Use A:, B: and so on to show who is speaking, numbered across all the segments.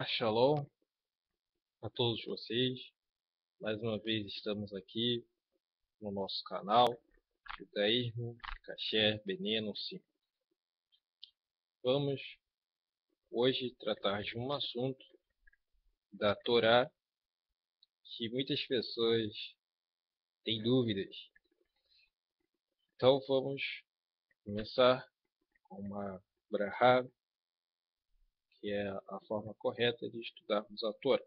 A: Shalom a todos vocês. Mais uma vez estamos aqui no nosso canal Judaísmo, Kasher, Veneno, Sim. Vamos hoje tratar de um assunto da Torá que muitas pessoas têm dúvidas. Então vamos começar com uma brahá, que é a forma correta de estudarmos a Torá.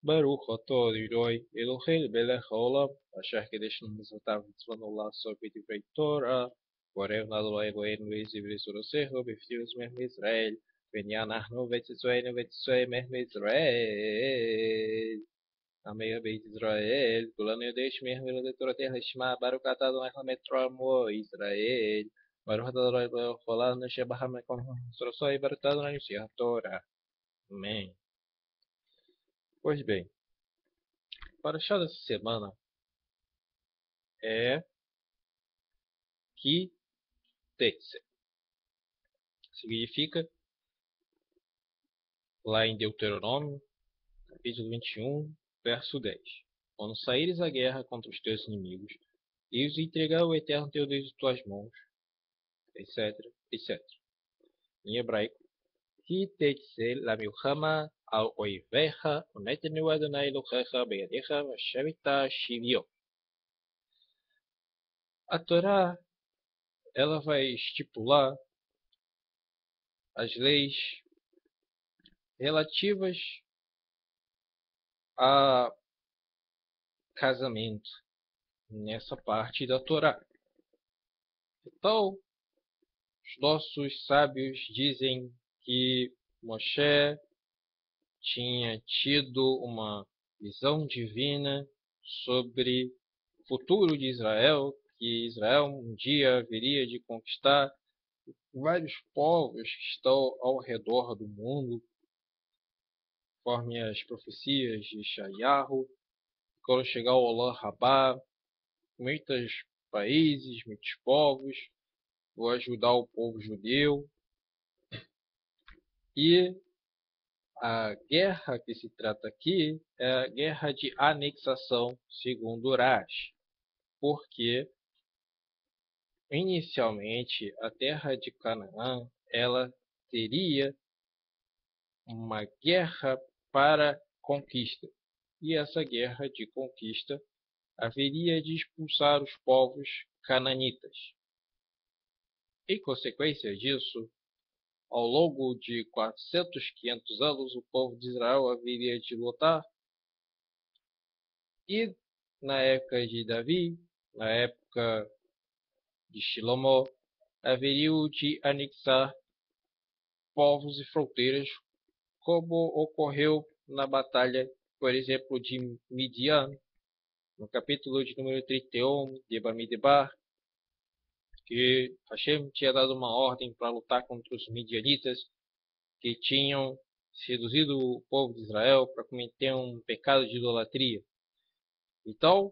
A: Baruch atah Adonai Eloheinu melech haolam, asher קידשנו מצוותיו וציוונו לעשות בדברי תורה, ועוררנו לאדוני אלוהינו לעברי תורתו בפנים מעם ישראל, ונענחנו ותצאנו מעם ישראל. עמי בית ישראל, כולנו יודעים שמעם ילדי תורתך לשמה, ברוך אתה אדוני חכמי תורה עמו ישראל, ברוך אתה אדוני אלוהינו לעולם אשר בחר מקום תורתו, ברוך אתה אדוני נשיא התורה. Amém. Pois bem, para o chá dessa semana é Ki-Tetse. Significa, lá em Deuteronômio, capítulo 21, verso 10. Quando saíres à guerra contra os teus inimigos, e os entregar o Eterno teu Deus em tuas mãos, etc, etc. Em hebraico, Ki-Tetse la milchama al oivecha, unetenu Adonai Elohecha beyadecha vashavita shivio. A Torá, ela vai estipular as leis relativas a casamento nessa parte da Torá. Então, os nossos sábios dizem que Moshe tinha tido uma visão divina sobre o futuro de Israel, que Israel um dia haveria de conquistar vários povos que estão ao redor do mundo, conforme as profecias de Shayahu. Quando chegar o Olam Rabá, muitos países, muitos povos, vou ajudar o povo judeu. E a guerra que se trata aqui é a guerra de anexação, segundo Urash, porque inicialmente a terra de Canaã ela teria uma guerra para conquista, e essa guerra de conquista haveria de expulsar os povos cananitas. Em consequência disso, ao longo de 400, 500 anos, o povo de Israel haveria de lutar. E na época de Davi, na época de Shlomo, haveria de anexar povos e fronteiras, como ocorreu na batalha, por exemplo, de Midian, no capítulo de número 31 de Bamidbar, que Hashem tinha dado uma ordem para lutar contra os midianitas, que tinham seduzido o povo de Israel para cometer um pecado de idolatria. Então,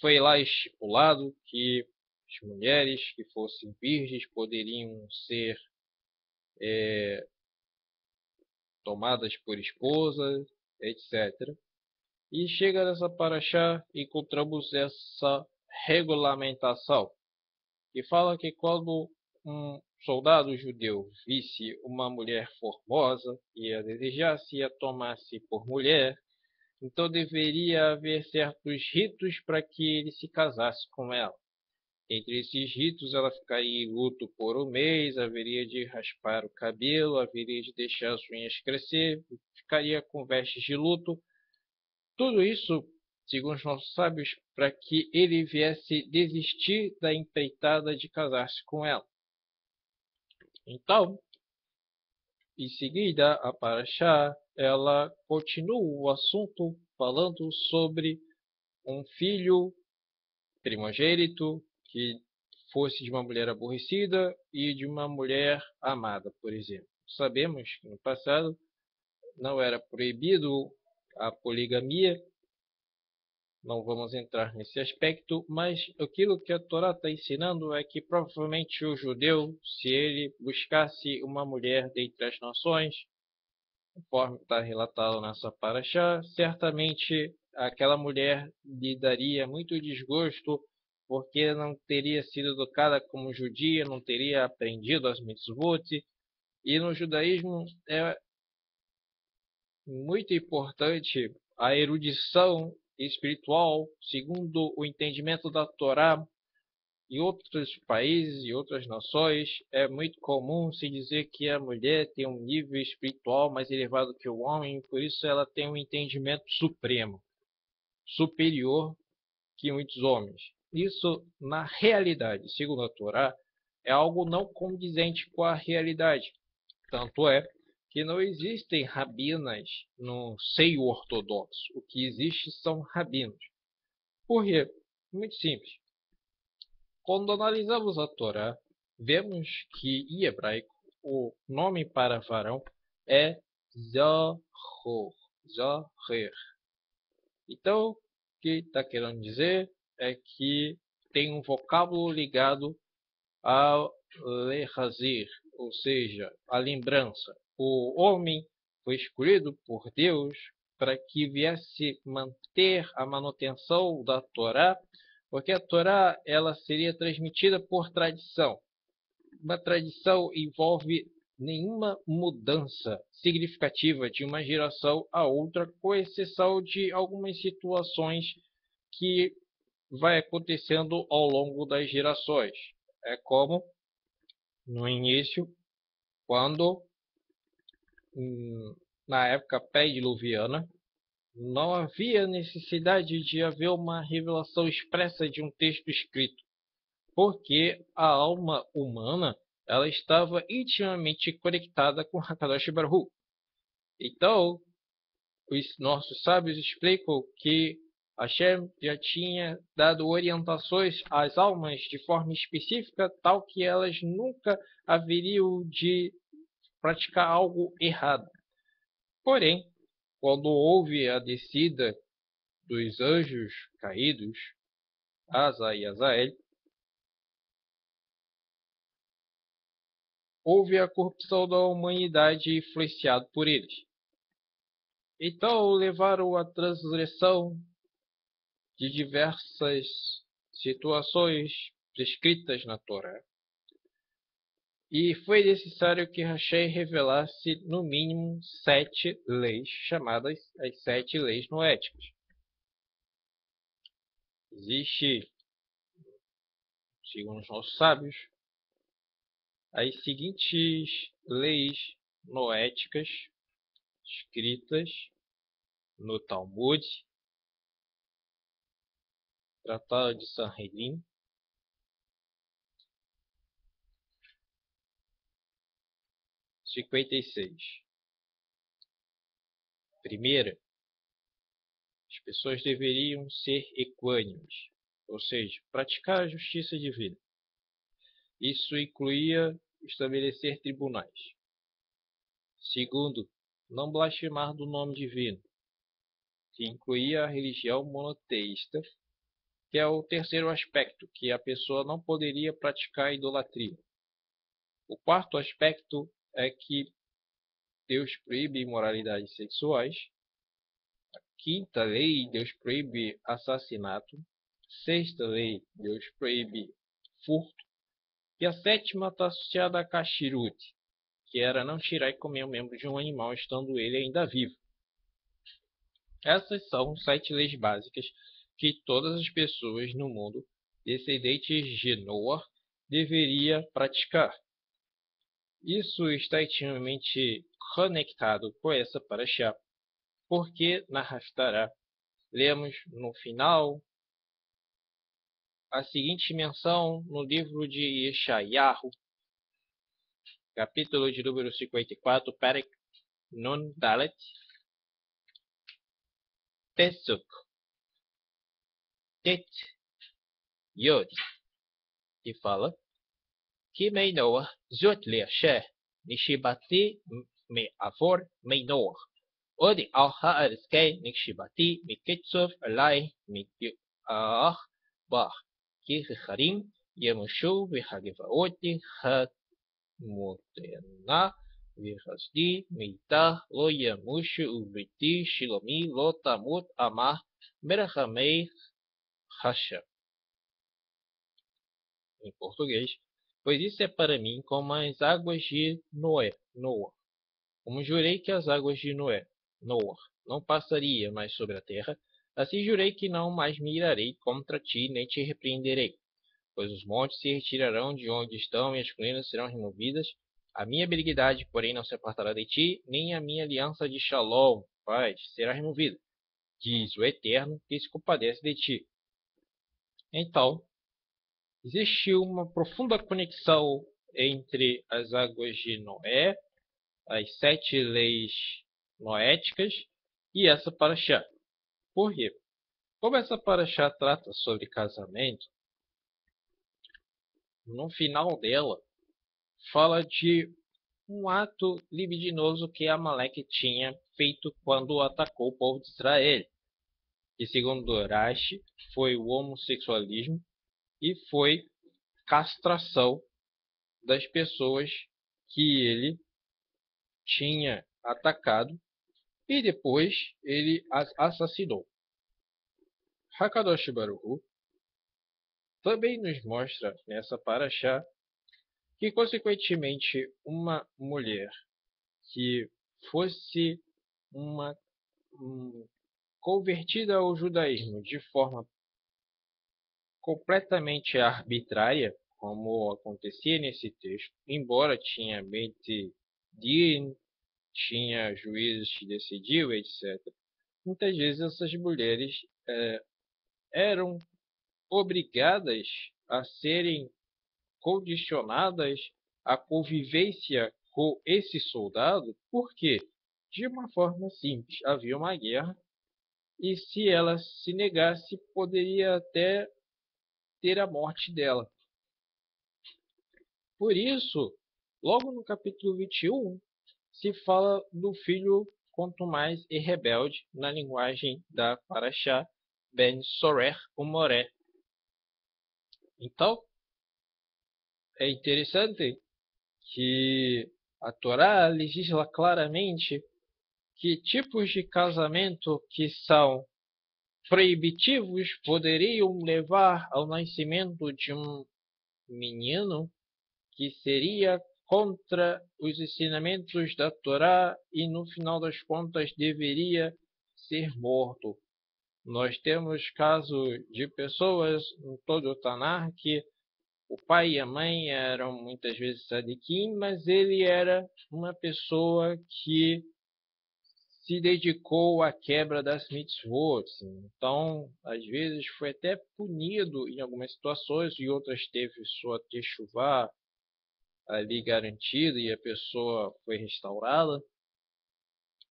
A: foi lá estipulado que as mulheres que fossem virgens poderiam ser tomadas por esposas, etc. E chega nessa paraxá, encontramos essa regulamentação, que fala que quando um soldado judeu visse uma mulher formosa e a desejasse e a tomasse por mulher, então deveria haver certos ritos para que ele se casasse com ela. Entre esses ritos, ela ficaria em luto por um mês, haveria de raspar o cabelo, haveria de deixar as unhas crescer, ficaria com vestes de luto. Tudo isso, segundo os nossos sábios, para que ele viesse desistir da empreitada de casar-se com ela. Então, em seguida, a Paraxá, ela continua o assunto falando sobre um filho primogênito que fosse de uma mulher aborrecida e de uma mulher amada, por exemplo. Sabemos que no passado não era proibido a poligamia, não vamos entrar nesse aspecto, mas aquilo que a Torá está ensinando é que provavelmente o judeu, se ele buscasse uma mulher dentre as nações, conforme está relatado nessa paraxá, certamente aquela mulher lhe daria muito desgosto, porque não teria sido educada como judia, não teria aprendido as mitzvot, e no judaísmo é muito importante a erudição espiritual, segundo o entendimento da Torá. Em outros países e outras nações, é muito comum se dizer que a mulher tem um nível espiritual mais elevado que o homem, por isso ela tem um entendimento supremo, superior que muitos homens. Isso, na realidade, segundo a Torá, é algo não condizente com a realidade. Tanto é que não existem rabinas no seio ortodoxo. O que existe são rabinos. Por quê? Muito simples. Quando analisamos a Torá, vemos que em hebraico o nome para varão é Zahor, Zaher. Então, o que está querendo dizer é que tem um vocábulo ligado ao lehazir, ou seja, a lembrança. O homem foi escolhido por Deus para que viesse manter a manutenção da Torá, porque a Torá ela seria transmitida por tradição. Uma tradição envolve nenhuma mudança significativa de uma geração a outra, com exceção de algumas situações que vai acontecendo ao longo das gerações. É como no início, quando na época pré-diluviana não havia necessidade de haver uma revelação expressa de um texto escrito, porque a alma humana ela estava intimamente conectada com Hakadosh Baruch Hu. Então, os nossos sábios explicam que Hashem já tinha dado orientações às almas de forma específica, tal que elas nunca haveriam de praticar algo errado. Porém, quando houve a descida dos anjos caídos, Asa e Azael, houve a corrupção da humanidade influenciada por eles. Então levaram à transgressão de diversas situações prescritas na Torá. E foi necessário que Hashem revelasse no mínimo 7 leis, chamadas as 7 leis noéticas. Existe, segundo os nossos sábios, as seguintes leis noéticas escritas no Talmud, Tratado de Sanhedrin, 56. Primeira, as pessoas deveriam ser equânimes, ou seja, praticar a justiça divina. Isso incluía estabelecer tribunais. Segundo, não blasfemar do nome divino, que incluía a religião monoteísta, que é o terceiro aspecto, que a pessoa não poderia praticar idolatria. O quarto aspecto é que Deus proíbe imoralidades sexuais. A quinta lei, Deus proíbe assassinato. Sexta lei, Deus proíbe furto. E a sétima está associada a kashrut, que era não tirar e comer um membro de um animal estando ele ainda vivo. Essas são 7 leis básicas que todas as pessoas no mundo, descendentes de Noah, deveria praticar. Isso está intimamente conectado com essa paraxá, porque na Haftarah lemos no final a seguinte menção no livro de Yeshayahu, capítulo de número 54, Perek Nun Dalet, Pesuk Tet Yod, que fala que Meinoah Zot Leasher Nishibati Me'avor Meinoah Odi Al Ha'arskei Nishibati Miketsov Alai Mikyoah Bar Kicharim Yemushu Vihagivauti Hatmutena Virasdi, Meitar, Lo Yamush, Ubriti, Shilomi, Lotamut, Amar, Merhamei, Hashem. Em português, pois isso é para mim como as águas de Noé, Noa. Como jurei que as águas de Noé, Noa, não passaria mais sobre a terra, assim jurei que não mais me irarei contra ti, nem te repreenderei. Pois os montes se retirarão de onde estão e as colinas serão removidas. A minha benignidade, porém, não se apartará de ti, nem a minha aliança de Shalom, paz, será removida, diz o Eterno, que se compadece de ti. Então, existiu uma profunda conexão entre as águas de Noé, as 7 leis noéticas e essa paraxá. Por quê? Como essa paraxá trata sobre casamento, no final dela fala de um ato libidinoso que Amaleque tinha feito quando atacou o povo de Israel, que segundo Rashi foi o homossexualismo e foi castração das pessoas que ele tinha atacado e depois ele as assassinou. Hakadosh Baruch Hu também nos mostra nessa paraxá que, consequentemente, uma mulher que fosse uma convertida ao judaísmo de forma completamente arbitrária, como acontecia nesse texto, embora tinha Beit Din, tinha juízes que decidiam, etc. Muitas vezes essas mulheres eram obrigadas a serem condicionadas à convivência com esse soldado, porque, de uma forma simples, havia uma guerra e se ela se negasse, poderia até ter a morte dela. Por isso, logo no capítulo 21, se fala do filho quanto mais e rebelde, na linguagem da Paraxá, Ben Sorer Umoré. Então, é interessante que a Torá legisla claramente que tipos de casamento que são proibitivos poderiam levar ao nascimento de um menino que seria contra os ensinamentos da Torá e no final das contas deveria ser morto. Nós temos casos de pessoas em todo o Tanar que o pai e a mãe eram muitas vezes sadiquim, mas ele era uma pessoa que se dedicou à quebra das mitzvot. Então, às vezes foi até punido em algumas situações e outras teve sua techuvá ali garantida e a pessoa foi restaurada.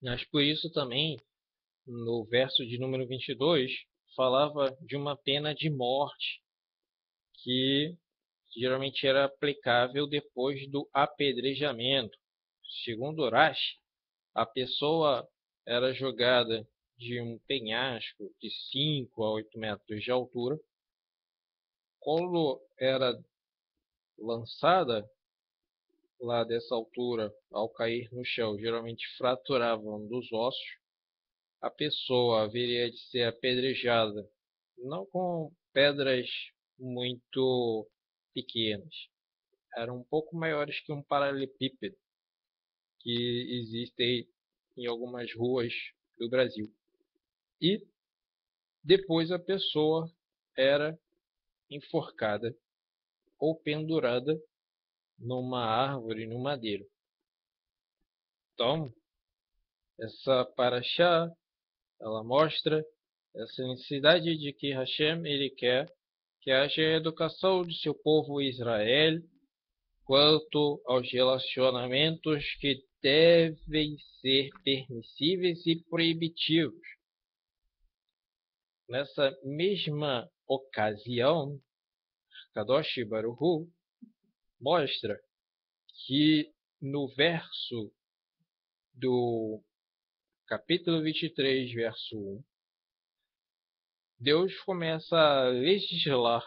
A: Mas por isso também, no verso de número 22, falava de uma pena de morte que geralmente era aplicável depois do apedrejamento. Segundo Rashi, a pessoa era jogada de um penhasco de 5 a 8 metros de altura. Quando era lançada lá dessa altura, ao cair no chão, geralmente fraturava um dos ossos. A pessoa haveria de ser apedrejada, não com pedras muito pequenas, eram um pouco maiores que um paralelepípedo, que existem em algumas ruas do Brasil. E depois a pessoa era enforcada ou pendurada numa árvore no madeiro. Então, essa paraxá, ela mostra essa necessidade de que Hashem ele quer que haja educação de seu povo Israel quanto aos relacionamentos que devem ser permissíveis e proibitivos. Nessa mesma ocasião, Kadosh Baruch Hu mostra que no verso do capítulo 23, verso 1, Deus começa a legislar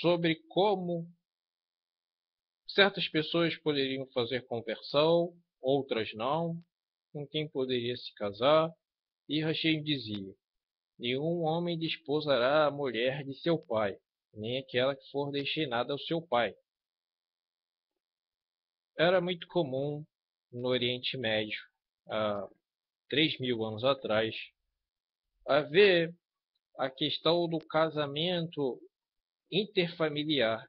A: sobre como Certas pessoas poderiam fazer conversão, outras não. Com quem poderia se casar? E Hashem dizia: nenhum homem desposará a mulher de seu pai, nem aquela que for destinada ao seu pai. Era muito comum no Oriente Médio, há 3.000 anos atrás, haver a questão do casamento interfamiliar,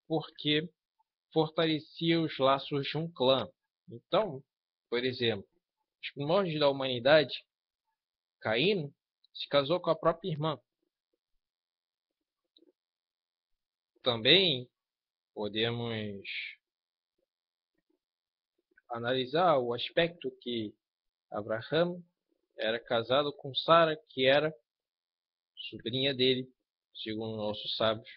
A: porque fortalecia os laços de um clã. Então, por exemplo, os primórdios da humanidade, Caim se casou com a própria irmã. Também podemos analisar o aspecto que Abraham era casado com Sara, que era sobrinha dele, segundo nossos sábios.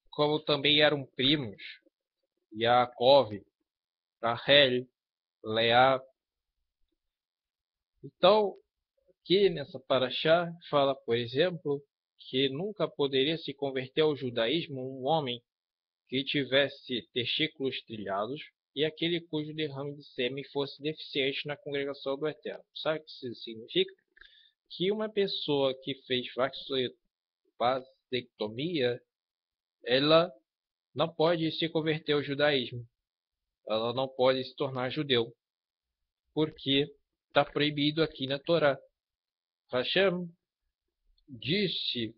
A: Como também eram primos, Yaakov, Rachel, Leá. Então, aqui nessa paraxá fala, por exemplo, que nunca poderia se converter ao judaísmo um homem que tivesse testículos trilhados e aquele cujo derrame de sêmen fosse deficiente na congregação do Eterno. Sabe o que isso significa? Que uma pessoa que fez vasectomia, ela não pode se converter ao judaísmo. Ela não pode se tornar judeu, porque está proibido aqui na Torá. Hashem disse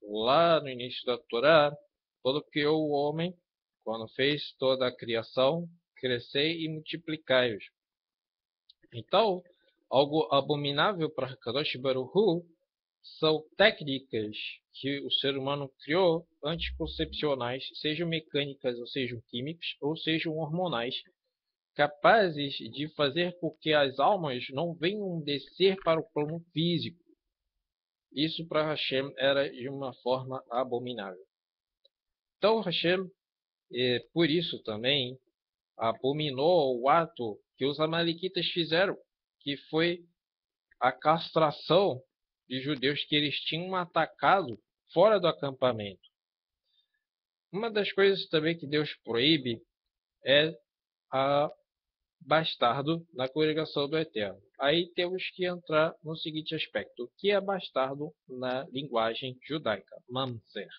A: lá no início da Torá, quando criou o homem, quando fez toda a criação, crescei e multiplicai-os. Então, algo abominável para Kadosh Baruch Hu são técnicas que o ser humano criou anticoncepcionais, sejam mecânicas, ou sejam químicas, ou sejam hormonais, capazes de fazer com que as almas não venham descer para o plano físico. Isso para Hashem era de uma forma abominável. Então Hashem, por isso também, abominou o ato que os amalequitas fizeram, que foi a castração de judeus que eles tinham atacado fora do acampamento. Uma das coisas também que Deus proíbe é a bastardo na congregação do Eterno. Aí temos que entrar no seguinte aspecto: o que é bastardo na linguagem judaica? Mamzer.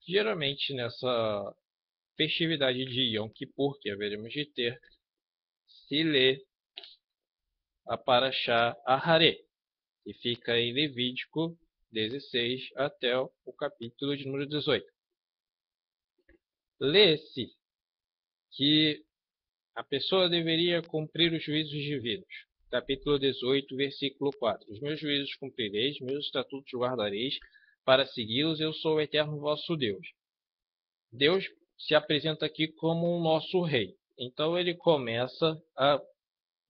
A: Geralmente nessa festividade de Yom Kippur, que haveremos de ter, se lê a Parashá Aharé, que fica em Levítico 16 até o capítulo de número 18. Lê-se que a pessoa deveria cumprir os juízos divinos. Capítulo 18, versículo 4. Os meus juízos cumprireis, meus estatutos guardareis, para segui-los eu sou o eterno vosso Deus. Deus se apresenta aqui como um nosso rei. Então ele começa a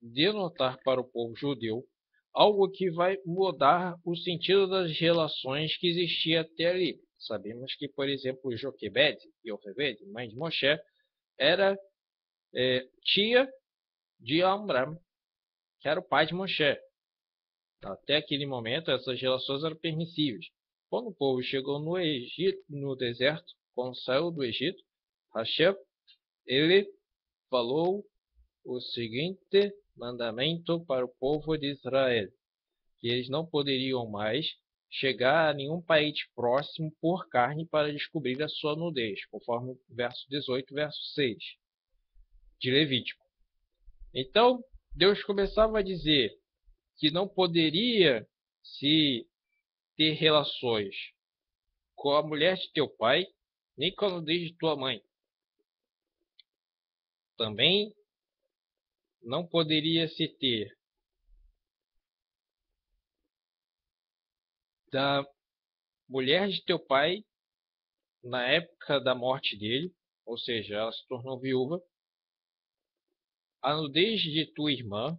A: denotar para o povo judeu algo que vai mudar o sentido das relações que existia até ali. Sabemos que, por exemplo, Joquebed e Yocheved, mãe de Moshe, era tia de Amram, que era o pai de Moshe. Até aquele momento, essas relações eram permissíveis. Quando o povo chegou no Egito, no deserto, quando saiu do Egito, Hashem, ele falou o seguinte mandamento para o povo de Israel, que eles não poderiam mais chegar a nenhum país próximo por carne para descobrir a sua nudez, conforme o verso 18, verso 6 de Levítico. Então, Deus começava a dizer que não poderia se ter relações com a mulher de teu pai, nem com a nudez de tua mãe. Também não poderia se ter da mulher de teu pai na época da morte dele, ou seja, ela se tornou viúva, a nudez de tua irmã,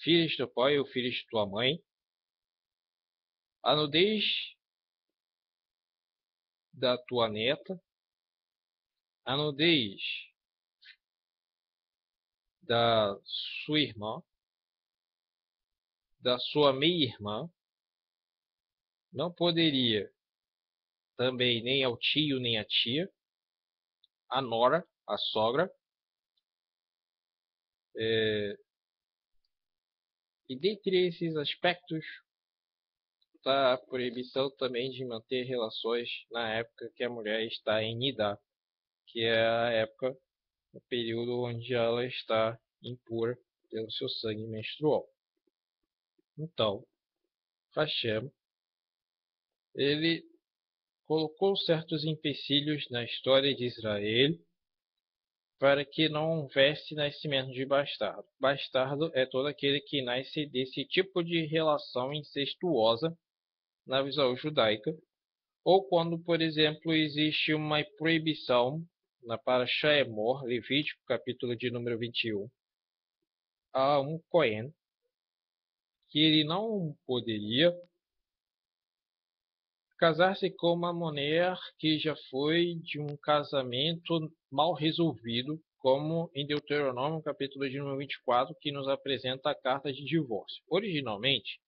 A: filha de teu pai ou filha de tua mãe, a nudez da tua neta, a nudez da sua irmã, da sua meia-irmã, não poderia também nem ao tio nem à tia, a nora, a sogra, e dentre esses aspectos da proibição também de manter relações na época que a mulher está em Nidá, que é a época, o período onde ela está impura pelo seu sangue menstrual. Então, Hashem, ele colocou certos empecilhos na história de Israel para que não houvesse nascimento de bastardo. Bastardo é todo aquele que nasce desse tipo de relação incestuosa na visão judaica, ou quando, por exemplo, existe uma proibição na Parashá Emor, Levítico, capítulo de número 21, a um Cohen, que ele não poderia casar-se com uma mulher que já foi de um casamento mal resolvido, como em Deuteronômio, capítulo de número 24, que nos apresenta a carta de divórcio. Originalmente,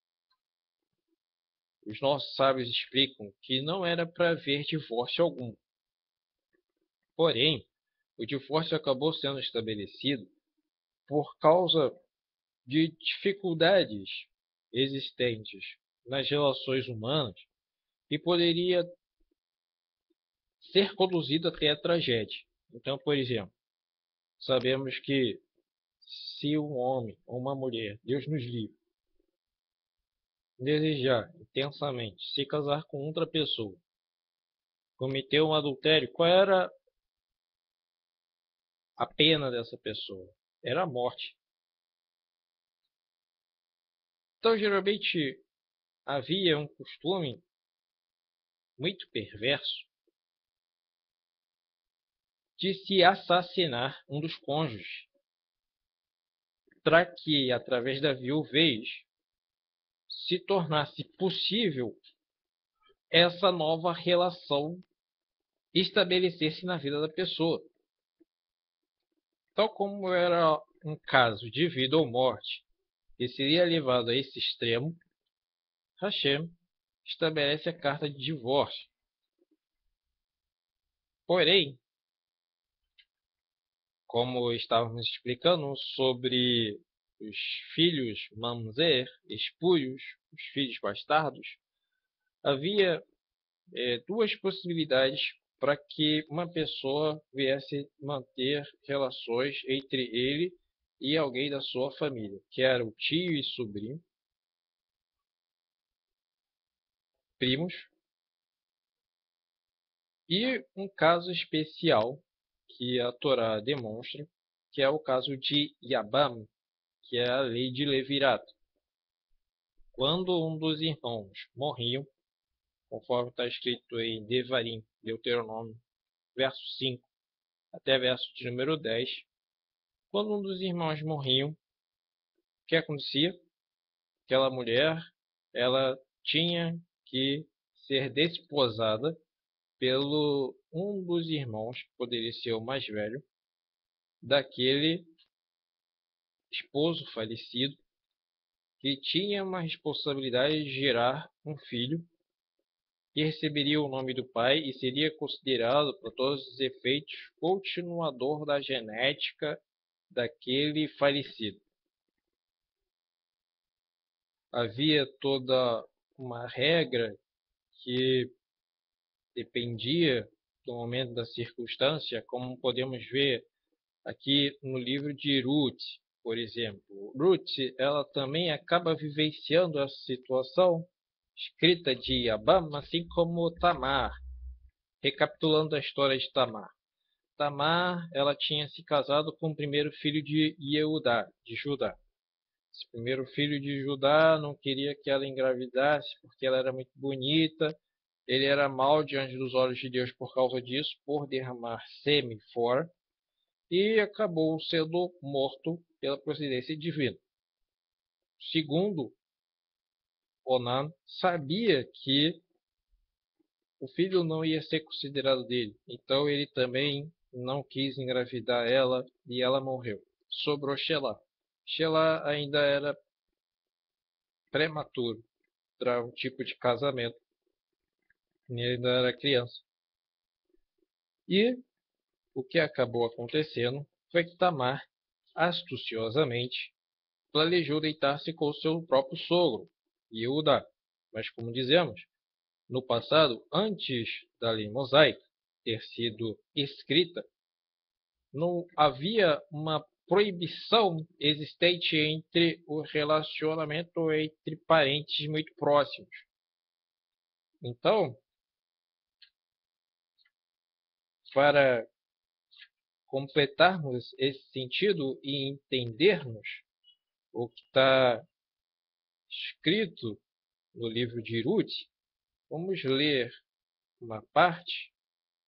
A: os nossos sábios explicam que não era para haver divórcio algum. Porém, o divórcio acabou sendo estabelecido por causa de dificuldades existentes nas relações humanas e poderia ser conduzido até a tragédia. Então, por exemplo, sabemos que se um homem ou uma mulher, Deus nos livre, desejar intensamente se casar com outra pessoa, cometer um adultério, qual era a pena dessa pessoa? Era a morte. Então, geralmente, havia um costume muito perverso de se assassinar um dos cônjuges, para que, através da viuvez, se tornasse possível essa nova relação estabelecer-se na vida da pessoa. Tal como era um caso de vida ou morte, que seria levado a esse extremo, Hashem estabelece a carta de divórcio. Porém, como estávamos explicando sobre os filhos mamzer, espúrios, os filhos bastardos, havia duas possibilidades para que uma pessoa viesse manter relações entre ele e alguém da sua família, que era o tio e sobrinho, primos, e um caso especial que a Torá demonstra, que é o caso de Yabam, que é a lei de Levirato. Quando um dos irmãos morriam, conforme está escrito em Devarim, Deuteronômio, verso 5 até verso de número 10, quando um dos irmãos morriam, o que acontecia? Aquela mulher, ela tinha que ser desposada pelo um dos irmãos, que poderia ser o mais velho, daquele esposo falecido, que tinha uma responsabilidade de gerar um filho, que receberia o nome do pai e seria considerado, por todos os efeitos, continuador da genética daquele falecido. Havia toda uma regra que dependia do momento da circunstância, como podemos ver aqui no livro de Ruth, por exemplo. Ruth, ela também acaba vivenciando essa situação escrita de Abam, assim como Tamar. Recapitulando a história de Tamar. Tamar, ela tinha se casado com o primeiro filho de Yehudá, de Judá. Esse primeiro filho de Judá não queria que ela engravidasse porque ela era muito bonita. Ele era mau diante dos olhos de Deus por causa disso, por derramar sêmen fora, e acabou sendo morto pela providência divina. Segundo, Onan sabia que o filho não ia ser considerado dele, então ele também não quis engravidar ela e ela morreu. Sobrou Shelah. Shelah ainda era prematuro para um tipo de casamento, e ainda era criança. E o que acabou acontecendo foi que Tamar, astuciosamente, planejou deitar-se com seu próprio sogro, Judá. Mas, como dizemos, no passado, antes da lei mosaica ter sido escrita, não havia uma proibição existente entre o relacionamento entre parentes muito próximos. Então, para completarmos esse sentido e entendermos o que está escrito no livro de Ruth, vamos ler uma parte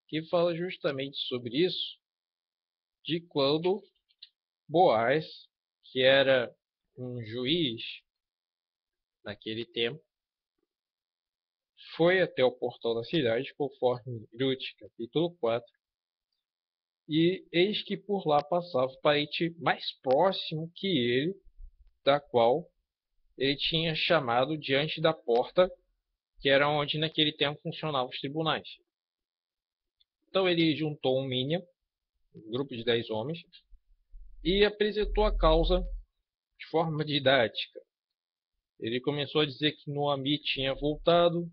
A: que fala justamente sobre isso, de quando Boaz, que era um juiz naquele tempo, foi até o portão da cidade, conforme Ruth, capítulo 4, e eis que por lá passava o parente mais próximo que ele, da qual ele tinha chamado diante da porta, que era onde naquele tempo funcionavam os tribunais. Então ele juntou um minion, um grupo de 10 homens, e apresentou a causa de forma didática. Ele começou a dizer que Noemi tinha voltado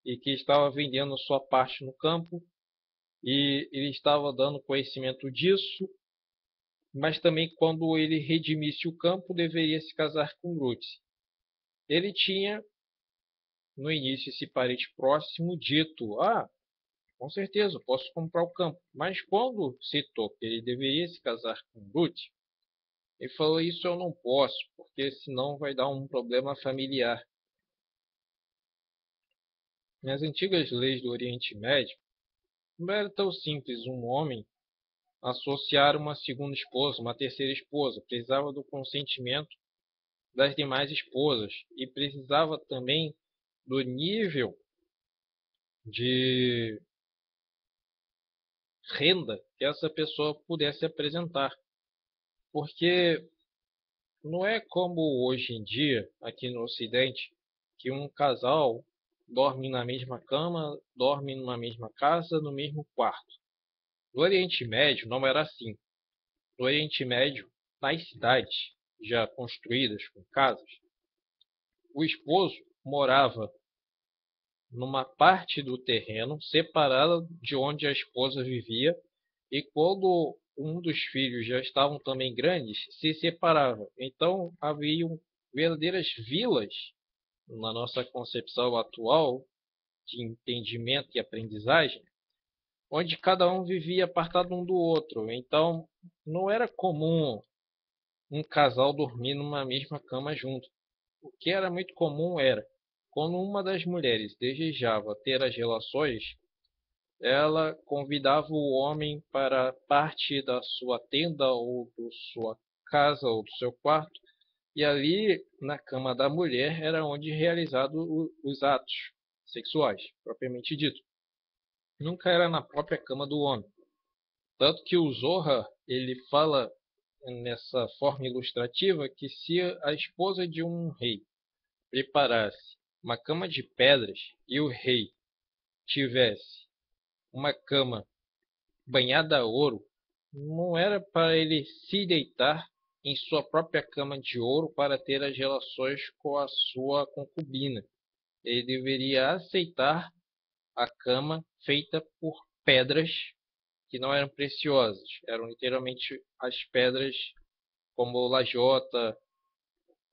A: e que estava vendendo sua parte no campo, e ele estava dando conhecimento disso, mas também quando ele redimisse o campo, deveria se casar com Ruth. Ele tinha, no início, esse parente próximo dito, com certeza, posso comprar o campo. Mas quando citou que ele deveria se casar com Ruth, ele falou, isso eu não posso, porque senão vai dar um problema familiar. Nas antigas leis do Oriente Médio, não era tão simples um homem associar uma segunda esposa, uma terceira esposa. Precisava do consentimento das demais esposas e precisava também do nível de renda que essa pessoa pudesse apresentar. Porque não é como hoje em dia, aqui no Ocidente, que um casal dorme na mesma cama, dorme numa mesma casa, no mesmo quarto. No Oriente Médio não era assim. No Oriente Médio, nas cidades já construídas com casas, o esposo morava numa parte do terreno separada de onde a esposa vivia, e quando um dos filhos já estavam também grandes, se separava. Então haviam verdadeiras vilas na nossa concepção atual de entendimento e aprendizagem, onde cada um vivia apartado um do outro. Então não era comum um casal dormir numa mesma cama junto. O que era muito comum era, quando uma das mulheres desejava ter as relações, ela convidava o homem para parte da sua tenda ou da sua casa ou do seu quarto, e ali na cama da mulher era onde realizados os atos sexuais, propriamente dito. Nunca era na própria cama do homem. Tanto que o Zohar, ele fala nessa forma ilustrativa que se a esposa de um rei preparasse uma cama de pedras e o rei tivesse uma cama banhada a ouro, não era para ele se deitar em sua própria cama de ouro para ter as relações com a sua concubina. Ele deveria aceitar a cama feita por pedras que não eram preciosas, eram literalmente as pedras como lajota,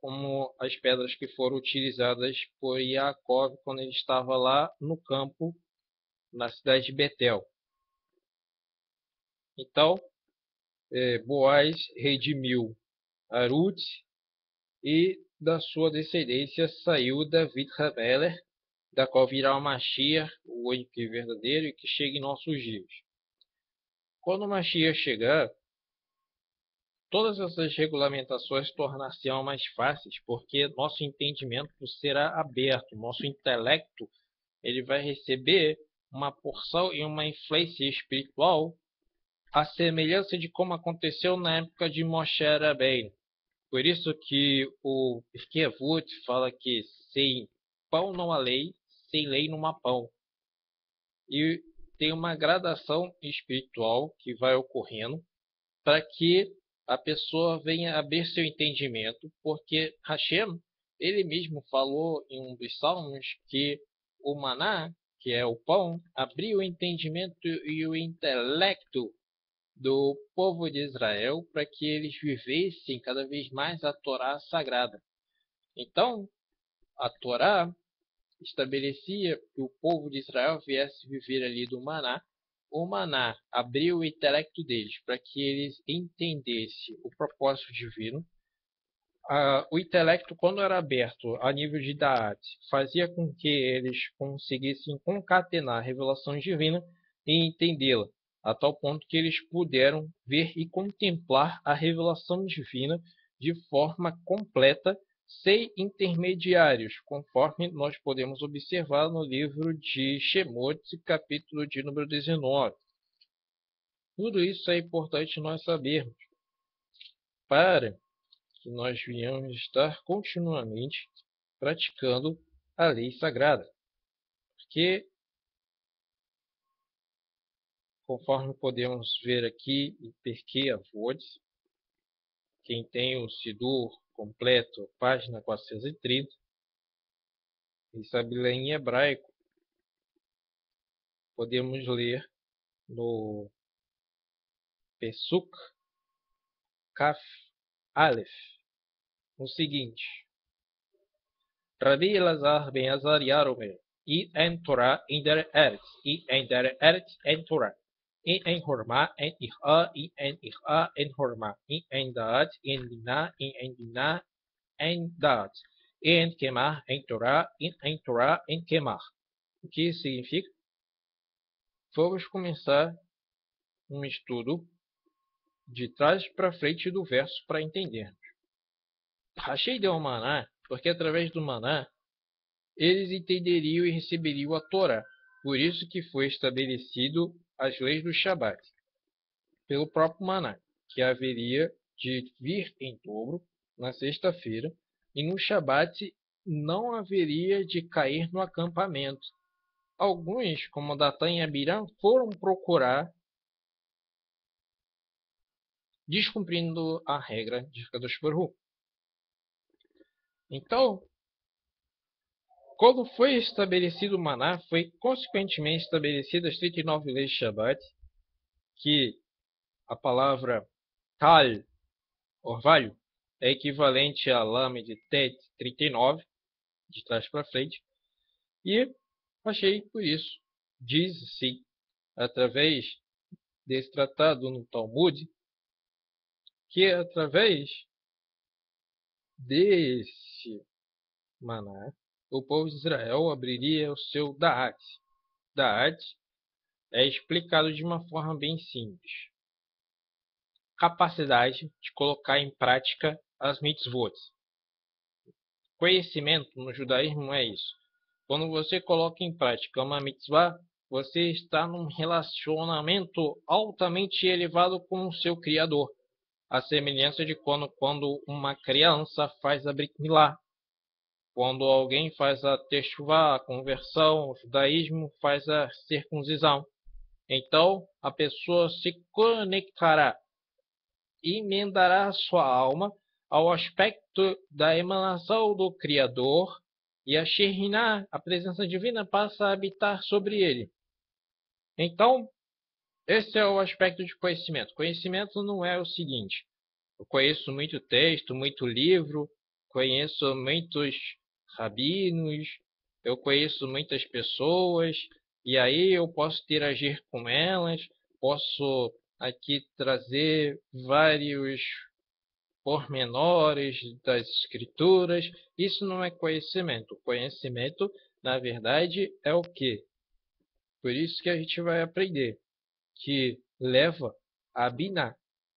A: como as pedras que foram utilizadas por Yaakov quando ele estava lá no campo, na cidade de Betel. Então, Boaz redimiu a Ruth e da sua descendência saiu David Hameler, da qual virá o Mashiach, o único e verdadeiro, e que chega em nossos dias. Quando o Mashiach chegar, todas essas regulamentações tornar-se-ão mais fáceis, porque nosso entendimento será aberto, nosso intelecto ele vai receber uma porção e uma influência espiritual à semelhança de como aconteceu na época de Moshe Rabbeinu. Por isso que o Pirkei Avot fala que sem pão não há lei, sem lei não há pão. E tem uma gradação espiritual que vai ocorrendo para que a pessoa venha abrir seu entendimento, porque Hashem, ele mesmo falou em um dos salmos que o maná, que é o pão, abriu o entendimento e o intelecto do povo de Israel para que eles vivessem cada vez mais a Torá sagrada. Então, a Torá estabelecia que o povo de Israel viesse viver ali do maná. O maná abriu o intelecto deles para que eles entendessem o propósito divino. O intelecto, quando era aberto a nível de Da'at, fazia com que eles conseguissem concatenar a revelação divina e entendê-la, a tal ponto que eles puderam ver e contemplar a revelação divina de forma completa, sem intermediários, conforme nós podemos observar no livro de Shemot, capítulo de número 19. Tudo isso é importante nós sabermos, para que nós venhamos estar continuamente praticando a lei sagrada. Porque, conforme podemos ver aqui em Pirkei Avot, quem tem o Sidur completo, página 430, e sabe ler em hebraico, podemos ler no Pesuk Kaf Aleph o seguinte: Rabbi Elazar ben Azariah Omer, I en Torah in der Eretz, I en der Eretz en Torah, I en Horma en Icha, I en Horma, I en Daat, I en Binah, I en Binah en Daat, I en Kemah en Torah, I en Torah en Kemah. O que isso significa? Vamos começar um estudo de trás para frente do verso para entendermos. Rachei deu maná, porque através do maná eles entenderiam e receberiam a Torá. Por isso que foi estabelecido as leis do Shabat, pelo próprio maná, que haveria de vir em dobro na sexta-feira, e no Shabat não haveria de cair no acampamento. Alguns, como Datan e Abiram, foram procurar, descumprindo a regra de Kadosh Baruch Hu. Então, quando foi estabelecido o maná, foi consequentemente estabelecidas as 39 leis de Shabat, que a palavra Tal, orvalho, é equivalente a lame de Tet 39, de trás para frente, e achei por isso, diz-se, através desse tratado no Talmud, que através desse maná, o povo de Israel abriria o seu Da'at. Da'at é explicado de uma forma bem simples: capacidade de colocar em prática as mitzvot. Conhecimento no judaísmo é isso. Quando você coloca em prática uma mitzvah, você está num relacionamento altamente elevado com o seu Criador. A semelhança de quando uma criança faz a Brit Milá. Quando alguém faz a Teshuvah, a conversão, o judaísmo faz a circuncisão. Então, a pessoa se conectará e emendará sua alma ao aspecto da emanação do Criador, e a Shekhinah, a presença divina, passa a habitar sobre ele. Então, esse é o aspecto de conhecimento. Conhecimento não é o seguinte: eu conheço muito texto, muito livro, conheço muitos rabinos, eu conheço muitas pessoas, e aí eu posso interagir com elas, posso aqui trazer vários pormenores das escrituras. Isso não é conhecimento. Conhecimento, na verdade, é o quê? Por isso que a gente vai aprender que leva a Binah.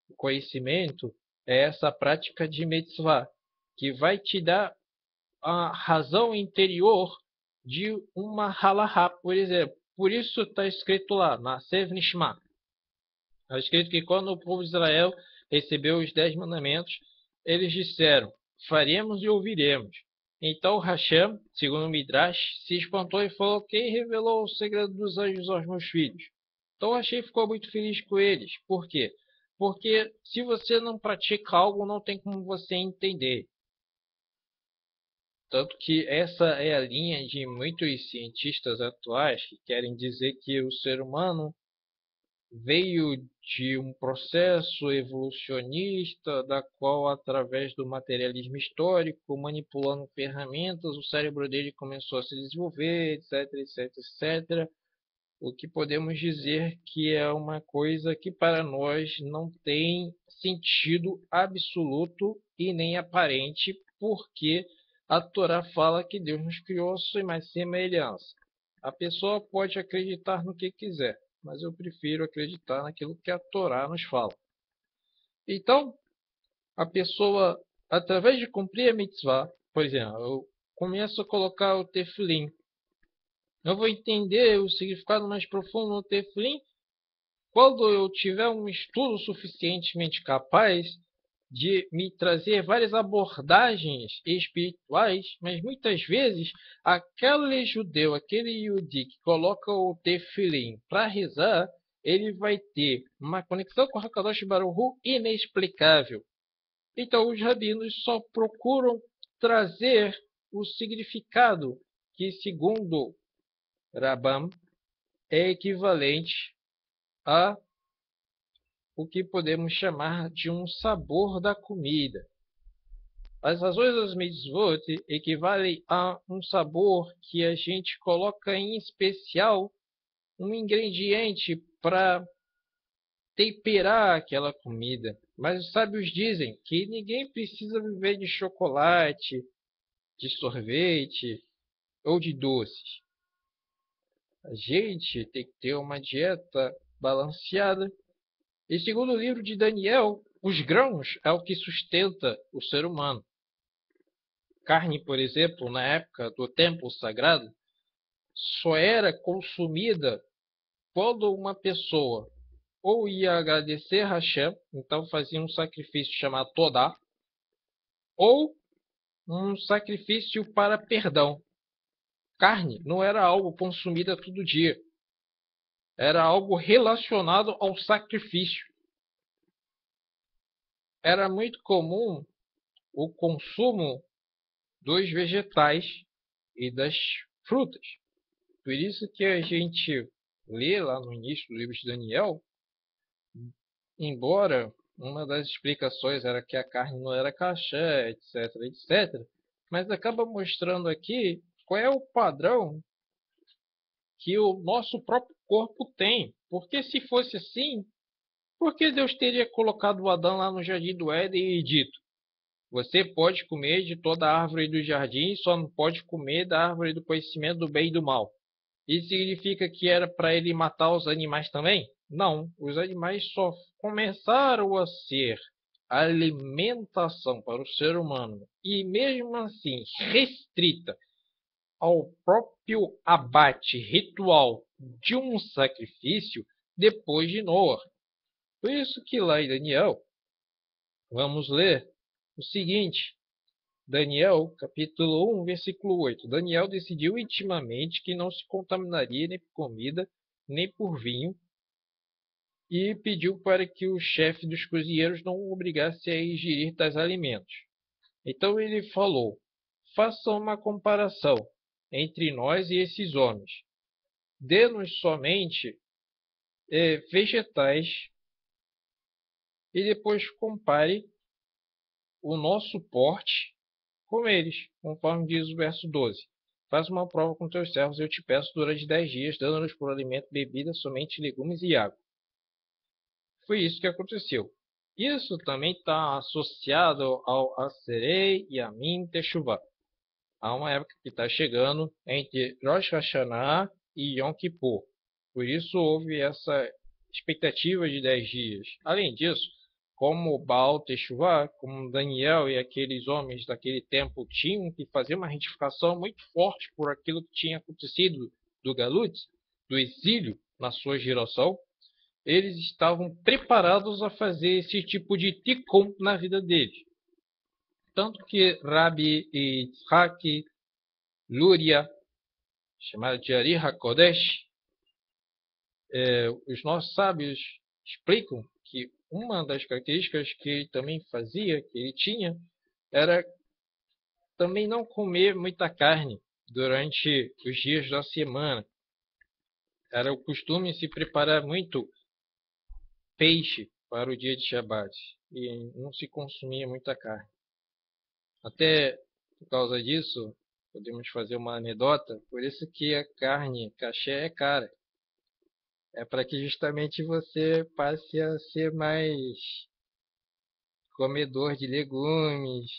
A: O conhecimento é essa prática de mitzvah, que vai te dar a razão interior de uma halahá, por exemplo. Por isso está escrito lá, na Sev Nishma. Está escrito que quando o povo de Israel recebeu os 10 mandamentos, eles disseram: faremos e ouviremos. Então Hashem, segundo o Midrash, se espantou e falou: quem revelou o segredo dos anjos aos meus filhos? Então Hashem ficou muito feliz com eles. Por quê? Porque se você não pratica algo, não tem como você entender. Tanto que essa é a linha de muitos cientistas atuais que querem dizer que o ser humano veio de um processo evolucionista, da qual, através do materialismo histórico, manipulando ferramentas, o cérebro dele começou a se desenvolver, etc, etc, etc. O que podemos dizer que é uma coisa que para nós não tem sentido absoluto e nem aparente, porque a Torá fala que Deus nos criou a sua imagem e semelhança. A pessoa pode acreditar no que quiser, mas eu prefiro acreditar naquilo que a Torá nos fala. Então, a pessoa, através de cumprir a mitzvah, por exemplo, eu começo a colocar o tefilim. Eu vou entender o significado mais profundo do tefilim quando eu tiver um estudo suficientemente capaz de me trazer várias abordagens espirituais, mas muitas vezes aquele judeu, aquele yudi que coloca o tefilim para rezar, ele vai ter uma conexão com o Hakadosh Baruch Hu inexplicável. Então os rabinos só procuram trazer o significado que, segundo Rambam, é equivalente a o que podemos chamar de um sabor da comida. As razões das mitzvot equivalem a um sabor que a gente coloca em especial um ingrediente para temperar aquela comida. Mas os sábios dizem que ninguém precisa viver de chocolate, de sorvete ou de doces. A gente tem que ter uma dieta balanceada. E segundo o livro de Daniel, os grãos é o que sustenta o ser humano. Carne, por exemplo, na época do templo sagrado, só era consumida quando uma pessoa ou ia agradecer a Hashem, então fazia um sacrifício chamado Todá, ou um sacrifício para perdão. Carne não era algo consumida todo dia. Era algo relacionado ao sacrifício. Era muito comum o consumo dos vegetais e das frutas. Por isso que a gente lê lá no início do livro de Daniel, embora uma das explicações era que a carne não era caché, etc, etc, mas acaba mostrando aqui qual é o padrão que o nosso próprio corpo tem. Porque se fosse assim, por que Deus teria colocado o Adão lá no jardim do Éden e dito: você pode comer de toda a árvore do jardim, só não pode comer da árvore do conhecimento do bem e do mal? Isso significa que era para ele matar os animais também? Não, os animais só começaram a ser alimentação para o ser humano e mesmo assim restrita ao próprio abate ritual de um sacrifício depois de Noé. Por isso que lá em Daniel, vamos ler o seguinte: Daniel, capítulo 1, versículo 8. Daniel decidiu intimamente que não se contaminaria nem por comida, nem por vinho, e pediu para que o chefe dos cozinheiros não o obrigasse a ingerir tais alimentos. Então ele falou: faça uma comparação entre nós e esses homens. Dê-nos somente vegetais e depois compare o nosso porte com eles, conforme diz o verso 12. Faz uma prova com teus servos, eu te peço, durante 10 dias, dando-nos por alimento bebida somente legumes e água. Foi isso que aconteceu. Isso também está associado ao Aserei e Yamim Teshuvah. Há uma época que está chegando entre Rosh Hashanah e Yom Kippur. Por isso houve essa expectativa de 10 dias. Além disso, como Baal Teshuvah, como Daniel e aqueles homens daquele tempo tinham que fazer uma retificação muito forte por aquilo que tinha acontecido do Galut, do exílio na sua geração, eles estavam preparados a fazer esse tipo de tikkun na vida deles. Tanto que Rabi Yitzhak Luria, chamado de Ari HaKodesh, Os nossos sábios explicam que uma das características que ele também fazia, que ele tinha, era também não comer muita carne durante os dias da semana. Era o costume se preparar muito peixe para o dia de Shabat e não se consumia muita carne. Até por causa disso, podemos fazer uma anedota, por isso que a carne caché é cara. É para que justamente você passe a ser mais comedor de legumes,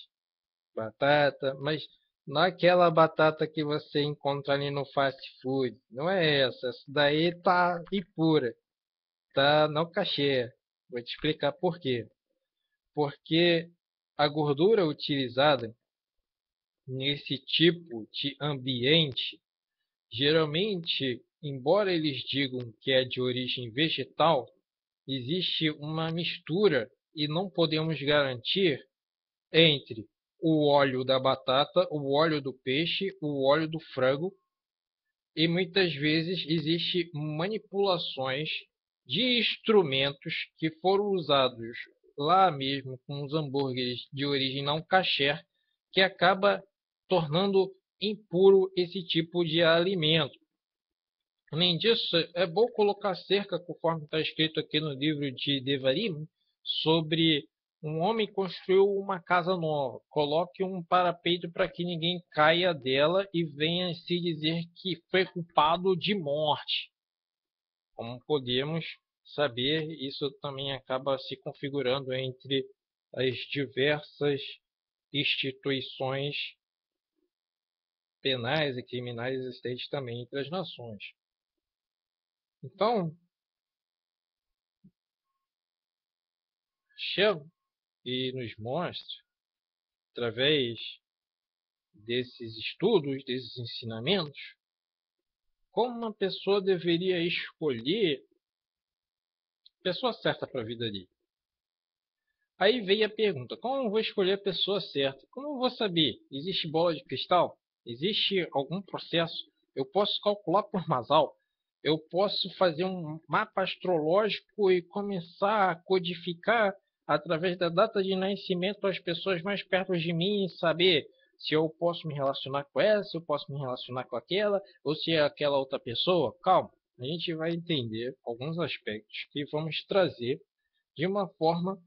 A: batata, mas não é aquela batata que você encontra ali no fast food. Não é essa. Essa daí tá impura, tá não cachê. Vou te explicar por quê. Porque a gordura utilizada nesse tipo de ambiente, geralmente, embora eles digam que é de origem vegetal, existe uma mistura e não podemos garantir entre o óleo da batata, o óleo do peixe, o óleo do frango e muitas vezes existe manipulações de instrumentos que foram usados lá mesmo com os hambúrgueres de origem não kasher, que acaba tornando impuro esse tipo de alimento. Além disso, é bom colocar cerca, conforme está escrito aqui no livro de Devarim, sobre um homem construiu uma casa nova. Coloque um parapeito para que ninguém caia dela e venha se dizer que foi culpado de morte. Como podemos saber, isso também acaba se configurando entre as diversas instituições penais e criminais existentes também entre as nações. Então, Shem e nos mostra, através desses estudos, desses ensinamentos, como uma pessoa deveria escolher a pessoa certa para a vida dele. Aí veio a pergunta: como eu vou escolher a pessoa certa? Como eu vou saber? Existe bola de cristal? Existe algum processo? Eu posso calcular por Masal? Eu posso fazer um mapa astrológico e começar a codificar através da data de nascimento as pessoas mais perto de mim e saber se eu posso me relacionar com essa, se eu posso me relacionar com aquela, ou se é aquela outra pessoa? Calma, a gente vai entender alguns aspectos que vamos trazer de uma forma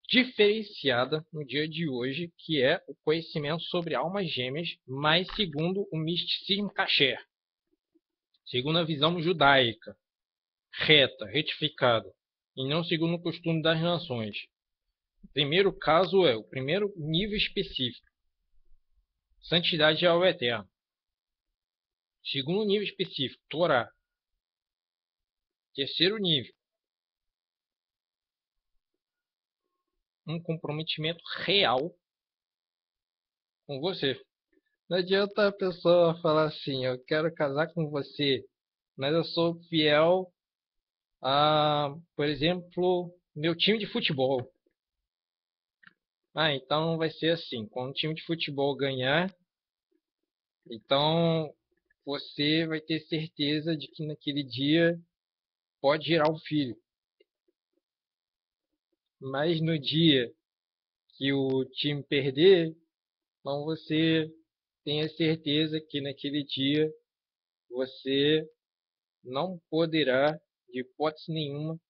A: diferenciada no dia de hoje, que é o conhecimento sobre almas gêmeas, mas segundo o misticismo kasher, segundo a visão judaica, reta, retificada, e não segundo o costume das nações. O primeiro caso é o primeiro nível específico, santidade ao eterno. Segundo nível específico, Torá. Terceiro nível, um comprometimento real com você. Não adianta a pessoa falar assim: eu quero casar com você, mas eu sou fiel a, por exemplo, meu time de futebol. Então vai ser assim: quando o time de futebol ganhar, então você vai ter certeza de que naquele dia pode gerar um filho. Mas no dia que o time perder, então você tenha certeza que naquele dia você não poderá, de hipótese nenhuma,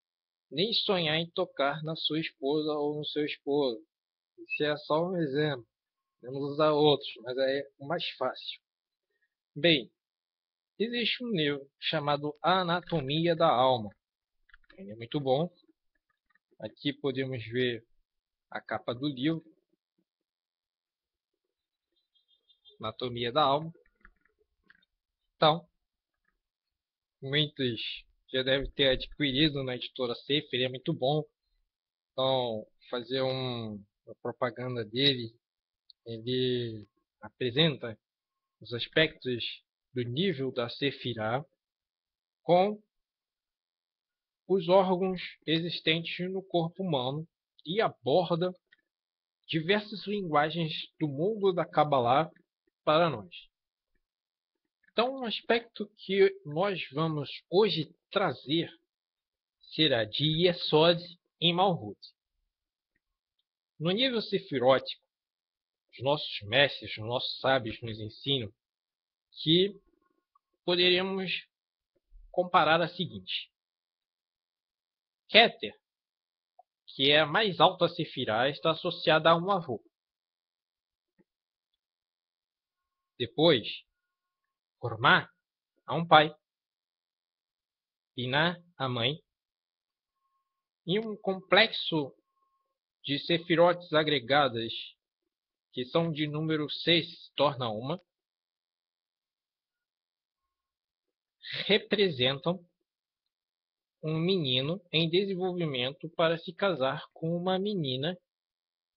A: nem sonhar em tocar na sua esposa ou no seu esposo. Isso é só um exemplo. Vamos usar outros, mas é o mais fácil. Bem, existe um livro chamado Anatomia da Alma. Ele é muito bom. Aqui podemos ver a capa do livro, Anatomia da Alma. Então, muitos já devem ter adquirido na editora Safe, ele é muito bom. Então, fazer uma propaganda dele, ele apresenta os aspectos do nível da Sefirah com os órgãos existentes no corpo humano e aborda diversas linguagens do mundo da Kabbalah para nós. Então, o aspecto que nós vamos hoje trazer será de Yesod em Malhut. No nível sefirótico, os nossos mestres, os nossos sábios nos ensinam que poderíamos comparar a seguinte: Keter, que é a mais alta sefirá, está associada a um avô. Depois, Hormá, a um pai. Biná, a mãe. E um complexo de sefirotes agregadas, que são de número 6, se torna uma, representam um menino em desenvolvimento para se casar com uma menina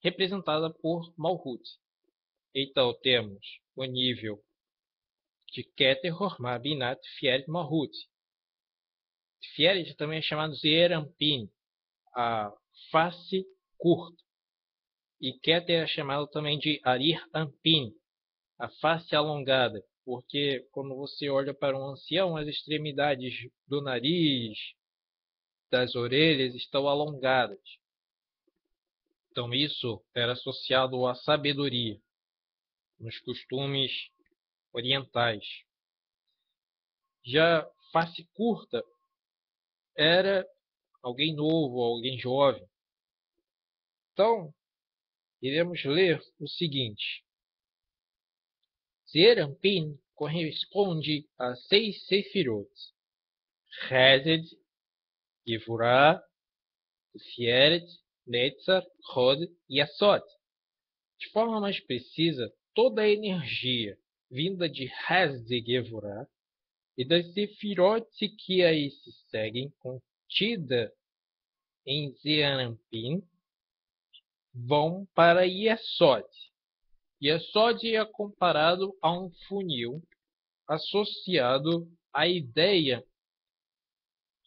A: representada por Malhut. Então temos o nível de Keter, Hormá, Binah, Tiferet, Malhut. Tiferet também é chamado Zeir Anpin, a face curta. E Keter é chamado também de Arir Anpin, a face alongada, porque quando você olha para um ancião, as extremidades do nariz, das orelhas estão alongadas. Então isso era associado à sabedoria nos costumes orientais. Já face curta era alguém novo, alguém jovem. Então, iremos ler o seguinte: Zeir Anpin corresponde a 6 sefirot: Chesed, Gevurah, Tiferet, Netzar, Hod e Yesod. De forma mais precisa, toda a energia vinda de Chesed e Gevurah e das sefirot que aí se seguem, contida em Zeir Anpin, vão para Yesod. Yesod é comparado a um funil associado à ideia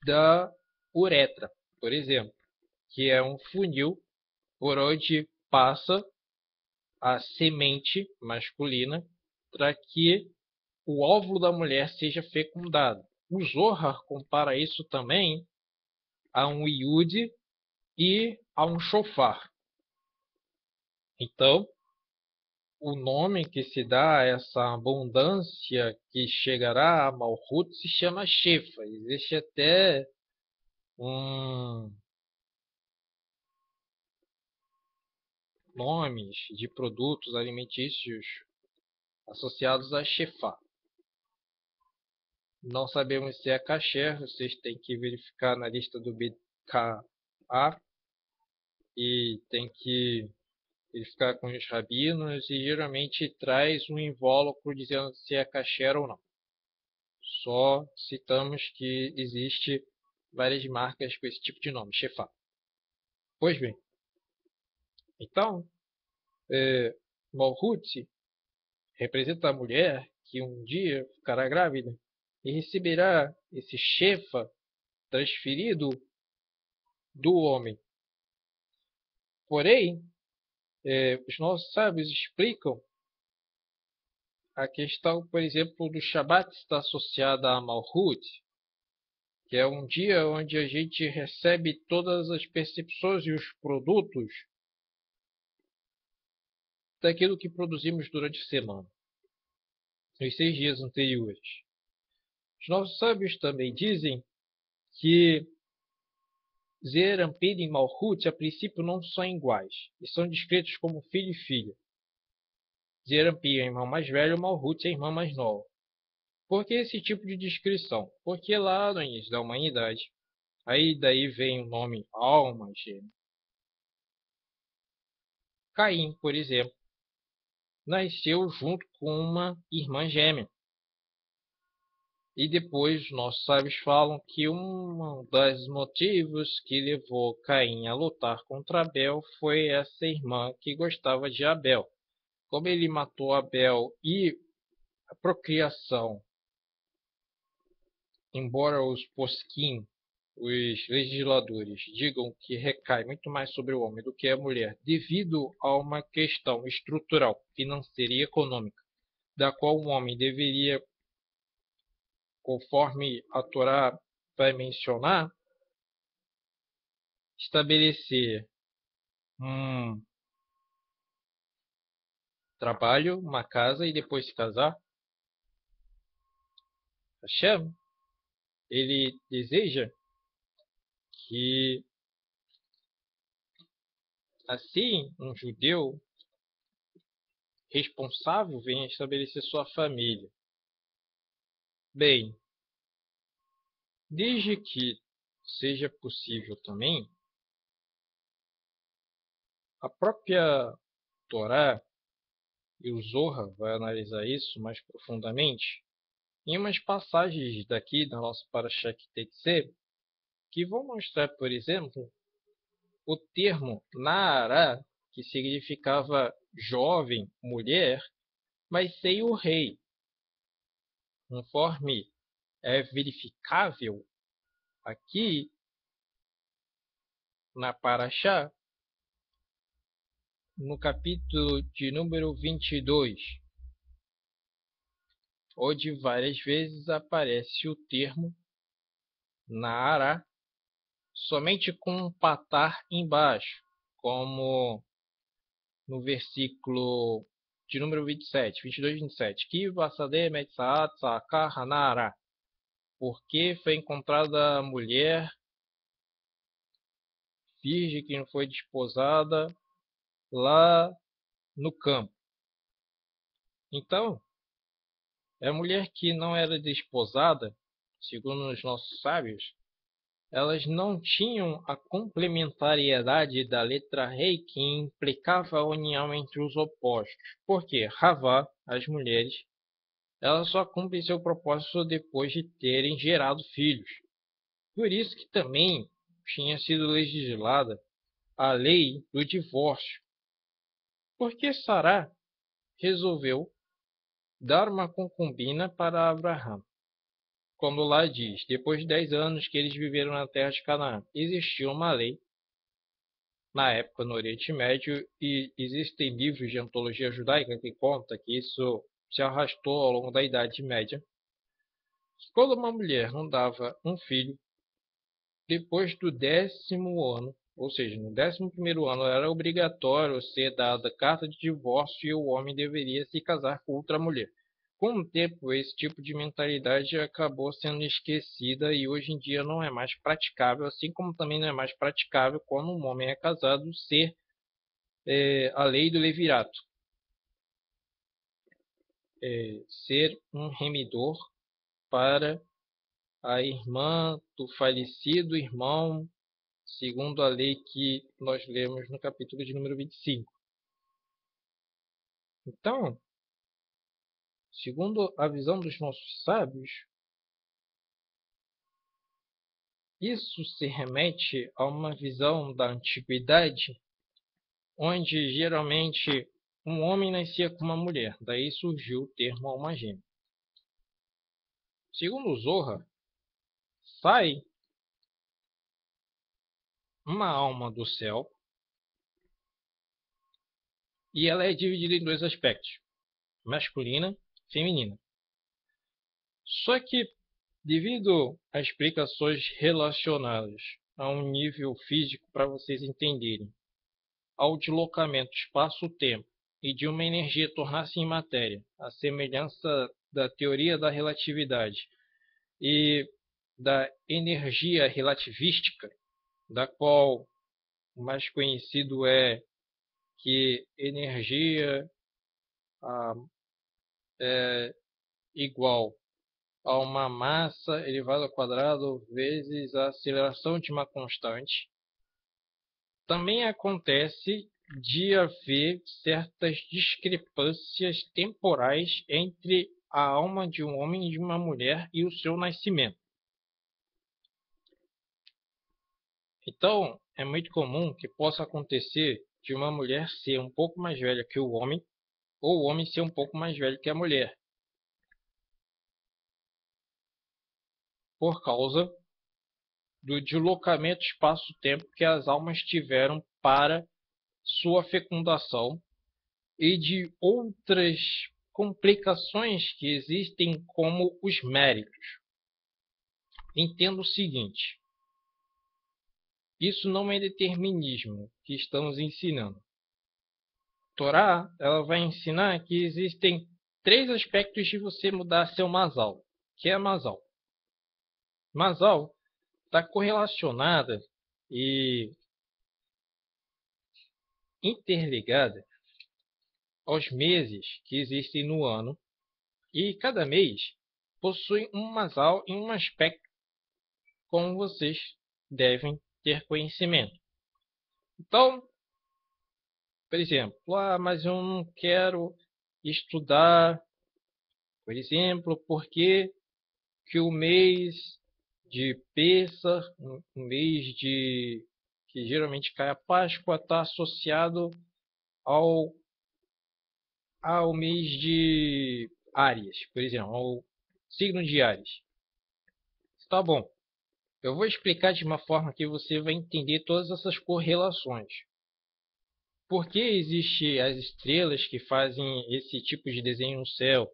A: da uretra, por exemplo, que é um funil por onde passa a semente masculina para que o óvulo da mulher seja fecundado. O Zohar compara isso também a um iud e a um shofar. Então, o nome que se dá a essa abundância que chegará a Malhut se chama Shefa. Existe até nomes de produtos alimentícios associados a Shefa. Não sabemos se é kasher, vocês têm que verificar na lista do BKA e tem que verificar com os rabinos e geralmente traz um invólucro dizendo se é kasher ou não. Só citamos que existe várias marcas com esse tipo de nome, Shefa. Pois bem, então, Malhut representa a mulher que um dia ficará grávida e receberá esse Shefa transferido do homem. Porém, os nossos sábios explicam a questão, por exemplo, do Shabat está associada a Malhut, que é um dia onde a gente recebe todas as percepções e os produtos daquilo que produzimos durante a semana, nos 6 dias anteriores. Os nossos sábios também dizem que Zeir Anpin e Malhut a princípio não são iguais, e são descritos como filho e filha. Zeir Anpin é a irmã mais velha, Malhut é a irmã mais nova. Por que esse tipo de descrição? Porque lá no início da humanidade, aí daí vem o nome alma gêmea. Caim, por exemplo, nasceu junto com uma irmã gêmea. E depois nossos sábios falam que um dos motivos que levou Caim a lutar contra Abel foi essa irmã que gostava de Abel. Como ele matou Abel e a procriação, embora os posquim, os legisladores, digam que recai muito mais sobre o homem do que a mulher, devido a uma questão estrutural, financeira e econômica, da qual o homem deveria conforme a Torá vai mencionar, estabelecer um trabalho, uma casa e depois se casar. Hashem, ele deseja que assim um judeu responsável venha estabelecer sua família. Bem, desde que seja possível também, a própria Torá e o Zohar vai analisar isso mais profundamente em umas passagens daqui da nossa Parashá Kitetsê, que vão mostrar, por exemplo, o termo Naará, que significava jovem, mulher, mas sem o rei. Conforme é verificável aqui na Parashá, no capítulo de número 22, onde várias vezes aparece o termo Naará, somente com um patar embaixo, como no versículo de número 27, 22 e 27. Ki vasade metzaat saakar hanara. Porque foi encontrada a mulher virgem que não foi desposada lá no campo. Então, a mulher que não era desposada, segundo os nossos sábios, elas não tinham a complementariedade da letra rei que implicava a união entre os opostos. Porque Havá, as mulheres, elas só cumprem seu propósito depois de terem gerado filhos. Por isso que também tinha sido legislada a lei do divórcio. Porque Sará resolveu dar uma concubina para Abraão. Quando lá diz, depois de 10 anos que eles viveram na terra de Canaã, existia uma lei, na época no Oriente Médio, e existem livros de antologia judaica que contam que isso se arrastou ao longo da Idade Média. Quando uma mulher não dava um filho, depois do 10º ano, ou seja, no 11º ano, era obrigatório ser dada carta de divórcio e o homem deveria se casar com outra mulher. Com o tempo, esse tipo de mentalidade acabou sendo esquecida e hoje em dia não é mais praticável, assim como também não é mais praticável quando um homem é casado ser a lei do levirato, ser um remidor para a irmã do falecido irmão, segundo a lei que nós lemos no capítulo de número 25. Então, segundo a visão dos nossos sábios, isso se remete a uma visão da antiguidade, onde geralmente um homem nascia com uma mulher, daí surgiu o termo alma gêmea. Segundo o Zohar, sai uma alma do céu e ela é dividida em dois aspectos, masculina e feminina. Só que, devido a explicações relacionadas a um nível físico para vocês entenderem, ao deslocamento espaço-tempo e de uma energia tornar-se em matéria, a semelhança da teoria da relatividade e da energia relativística, da qual o mais conhecido é que energia é igual a uma massa elevada ao quadrado vezes a aceleração de uma constante. Também acontece de haver certas discrepâncias temporais entre a alma de um homem e de uma mulher e o seu nascimento. Então, é muito comum que possa acontecer de uma mulher ser um pouco mais velha que o homem, ou o homem ser um pouco mais velho que a mulher, por causa do deslocamento espaço-tempo que as almas tiveram para sua fecundação e de outras complicações que existem como os méritos. entenda o seguinte: isso não é determinismo que estamos ensinando. A Torá, ela vai ensinar que existem 3 aspectos de você mudar seu Mazal. Que é Mazal? Mazal está correlacionada e interligada aos meses que existem no ano, e cada mês possui um Mazal e um aspecto como vocês devem ter conhecimento. Então, por exemplo, mas eu não quero estudar, por exemplo, porque que o mês de Pêssar, um mês de que geralmente cai a Páscoa, está associado ao, ao mês de Áries, por exemplo, ao signo de Áries. Tá bom. Eu vou explicar de uma forma que você vai entender todas essas correlações. Por que existem as estrelas que fazem esse tipo de desenho no céu?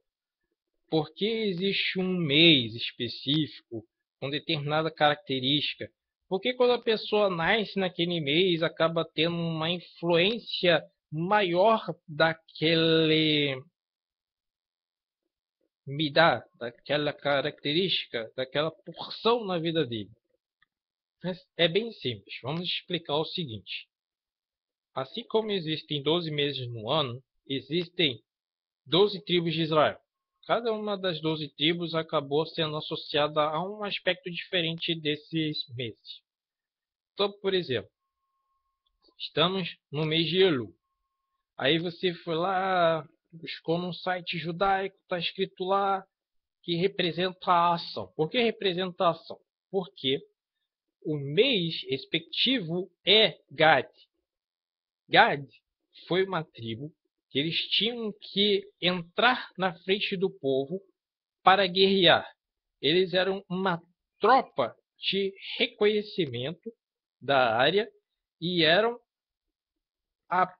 A: Por que existe um mês específico com determinada característica? Por que quando a pessoa nasce naquele mês acaba tendo uma influência maior daquele daquela característica, daquela porção na vida dele? É bem simples. Vamos explicar o seguinte. Assim como existem 12 meses no ano, existem 12 tribos de Israel. Cada uma das 12 tribos acabou sendo associada a um aspecto diferente desses meses. Então, por exemplo, estamos no mês de Elul. Aí você foi lá, buscou num site judaico, está escrito lá que representa a ação. Por que representa a ação? Porque o mês respectivo é Gad. Gad foi uma tribo que eles tinham que entrar na frente do povo para guerrear. Eles eram uma tropa de reconhecimento da área e eram a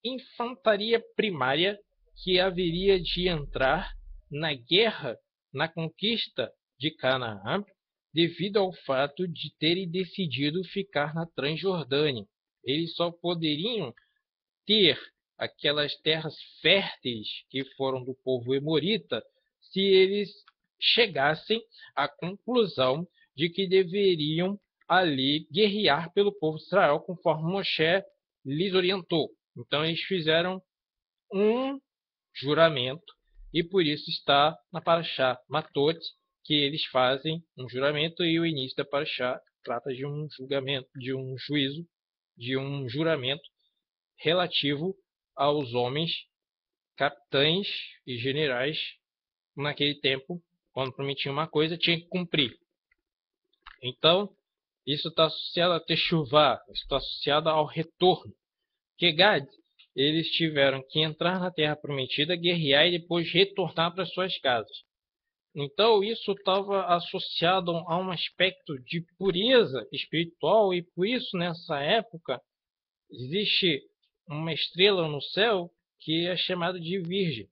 A: infantaria primária que haveria de entrar na guerra, na conquista de Canaã, devido ao fato de terem decidido ficar na Transjordânia. Eles só poderiam ter aquelas terras férteis que foram do povo emorita se eles chegassem à conclusão de que deveriam ali guerrear pelo povo de Israel conforme Moshe lhes orientou. Então eles fizeram um juramento e por isso está na Parashá Matot que eles fazem um juramento e o início da Parashá trata de um julgamento, de um juízo, de um juramento relativo aos homens, capitães e generais naquele tempo, quando prometiam uma coisa, tinha que cumprir. Então, isso está associado a Teshuvah, isso está associado ao retorno. Que Gad, eles tiveram que entrar na Terra Prometida, guerrear e depois retornar para suas casas. Então, isso estava associado a um aspecto de pureza espiritual e por isso, nessa época, existe uma estrela no céu que é chamada de Virgem.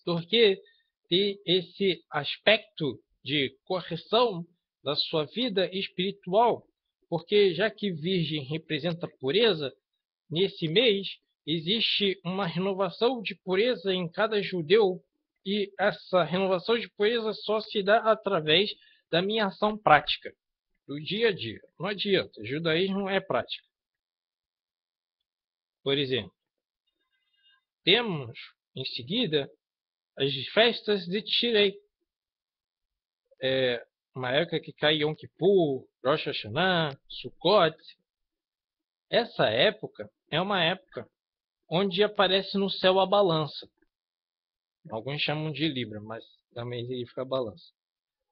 A: Porque tem esse aspecto de correção da sua vida espiritual. Porque já que Virgem representa pureza, nesse mês existe uma renovação de pureza em cada judeu e essa renovação de pureza só se dá através da minha ação prática, do dia a dia. Não adianta, o judaísmo é prática. Por exemplo, temos em seguida as festas de Tirei. Uma época que cai Yom Kippur, Rosh Hashanah, Sukkot. Essa época é uma época onde aparece no céu a balança. Alguns chamam de Libra, mas também significa balança.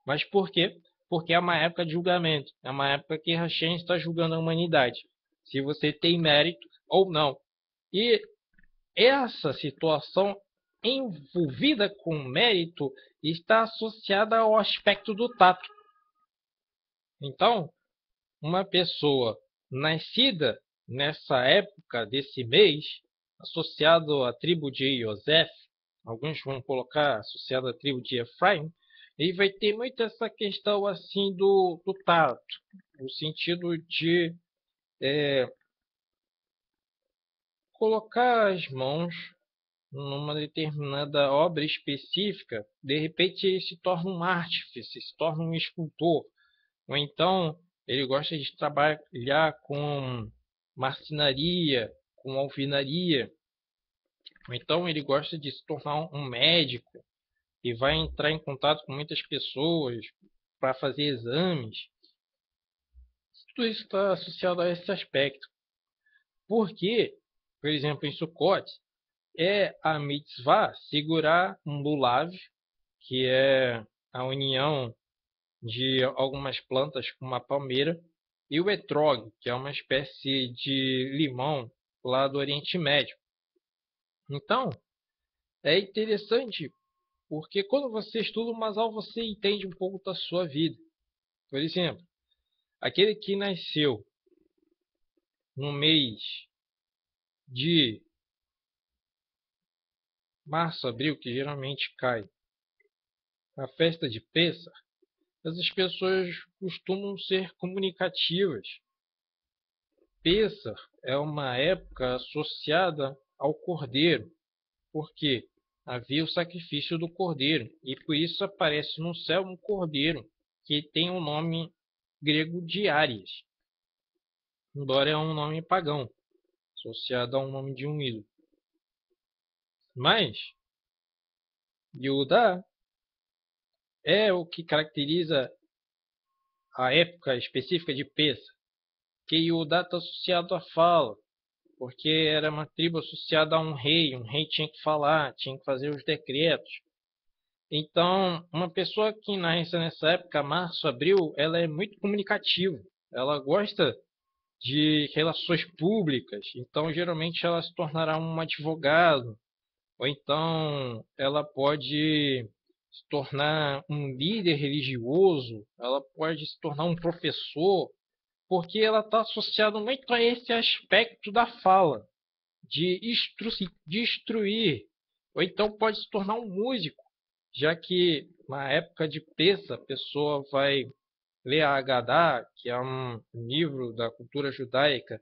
A: Mas por quê? Porque é uma época de julgamento. É uma época que Hashem está julgando a humanidade. Se você tem mérito ou não. E essa situação envolvida com mérito está associada ao aspecto do tato. Então, uma pessoa nascida nessa época desse mês, associado à tribo de Yosef, alguns vão colocar associado à tribo de Efraim, E vai ter muito essa questão assim do tato, no sentido de colocar as mãos numa determinada obra específica, de repente ele se torna um artífice, se torna um escultor, ou então ele gosta de trabalhar com marcenaria, com alvenaria, ou então ele gosta de se tornar um médico e vai entrar em contato com muitas pessoas para fazer exames. Tudo isso está associado a esse aspecto. Porque, por exemplo, em Sukkot, é a mitzvah segurar um lulav, que é a união de algumas plantas com uma palmeira, e o etrog, que é uma espécie de limão lá do Oriente Médio. Então, é interessante, porque quando você estuda o Masal, você entende um pouco da sua vida. Por exemplo, aquele que nasceu no mês de março, abril, que geralmente cai na festa de Pêssar, essas pessoas costumam ser comunicativas. Pêssar é uma época associada ao cordeiro, porque havia o sacrifício do cordeiro, e por isso aparece no céu um cordeiro que tem o nome grego de Áries, embora é um nome pagão, associado ao nome de um ídolo. Mas Yudá é o que caracteriza a época específica de Pêssar, que Yudá está associado à fala, porque era uma tribo associada a um rei tinha que falar, tinha que fazer os decretos. Então, uma pessoa que nasce nessa época, março, abril, ela é muito comunicativa, ela gosta de relações públicas, então geralmente ela se tornará um advogado, ou então ela pode se tornar um líder religioso, ela pode se tornar um professor, porque ela está associada muito a esse aspecto da fala, de instruir, ou então pode se tornar um músico, já que na época de Pessa a pessoa vai ler a Haggadah, que é um livro da cultura judaica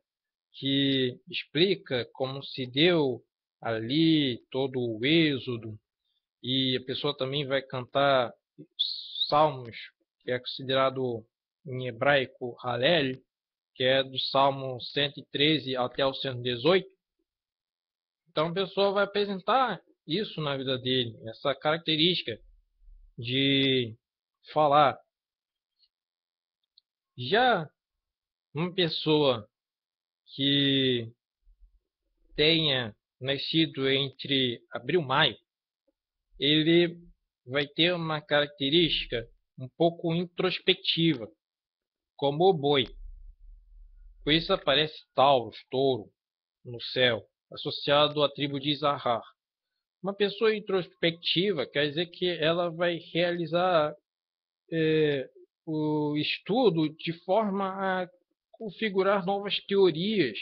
A: que explica como se deu ali todo o êxodo, e a pessoa também vai cantar salmos, que é considerado em hebraico Halel, que é do Salmo 113 até o 118. Então a pessoa vai apresentar isso na vida dele, essa característica de falar. Já uma pessoa que tenha nascido entre abril e maio, ele vai ter uma característica um pouco introspectiva, como o boi. Por isso aparece Taurus, touro, no céu, associado à tribo de Isahar. Uma pessoa introspectiva quer dizer que ela vai realizar o estudo de forma a configurar novas teorias.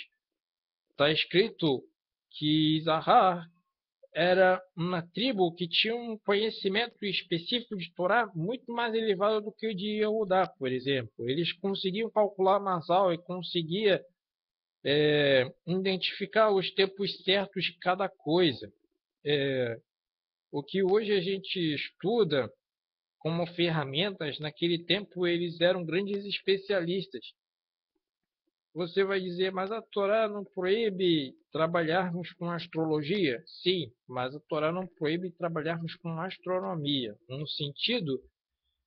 A: Está escrito que Isahar era uma tribo que tinha um conhecimento específico de Torá muito mais elevado do que o de Yehudá, por exemplo. Eles conseguiam calcular Masal e conseguiam identificar os tempos certos de cada coisa. O que hoje a gente estuda como ferramentas, naquele tempo eles eram grandes especialistas. Você vai dizer, mas a Torá não proíbe trabalharmos com astrologia? Sim, mas a Torá não proíbe trabalharmos com astronomia, no sentido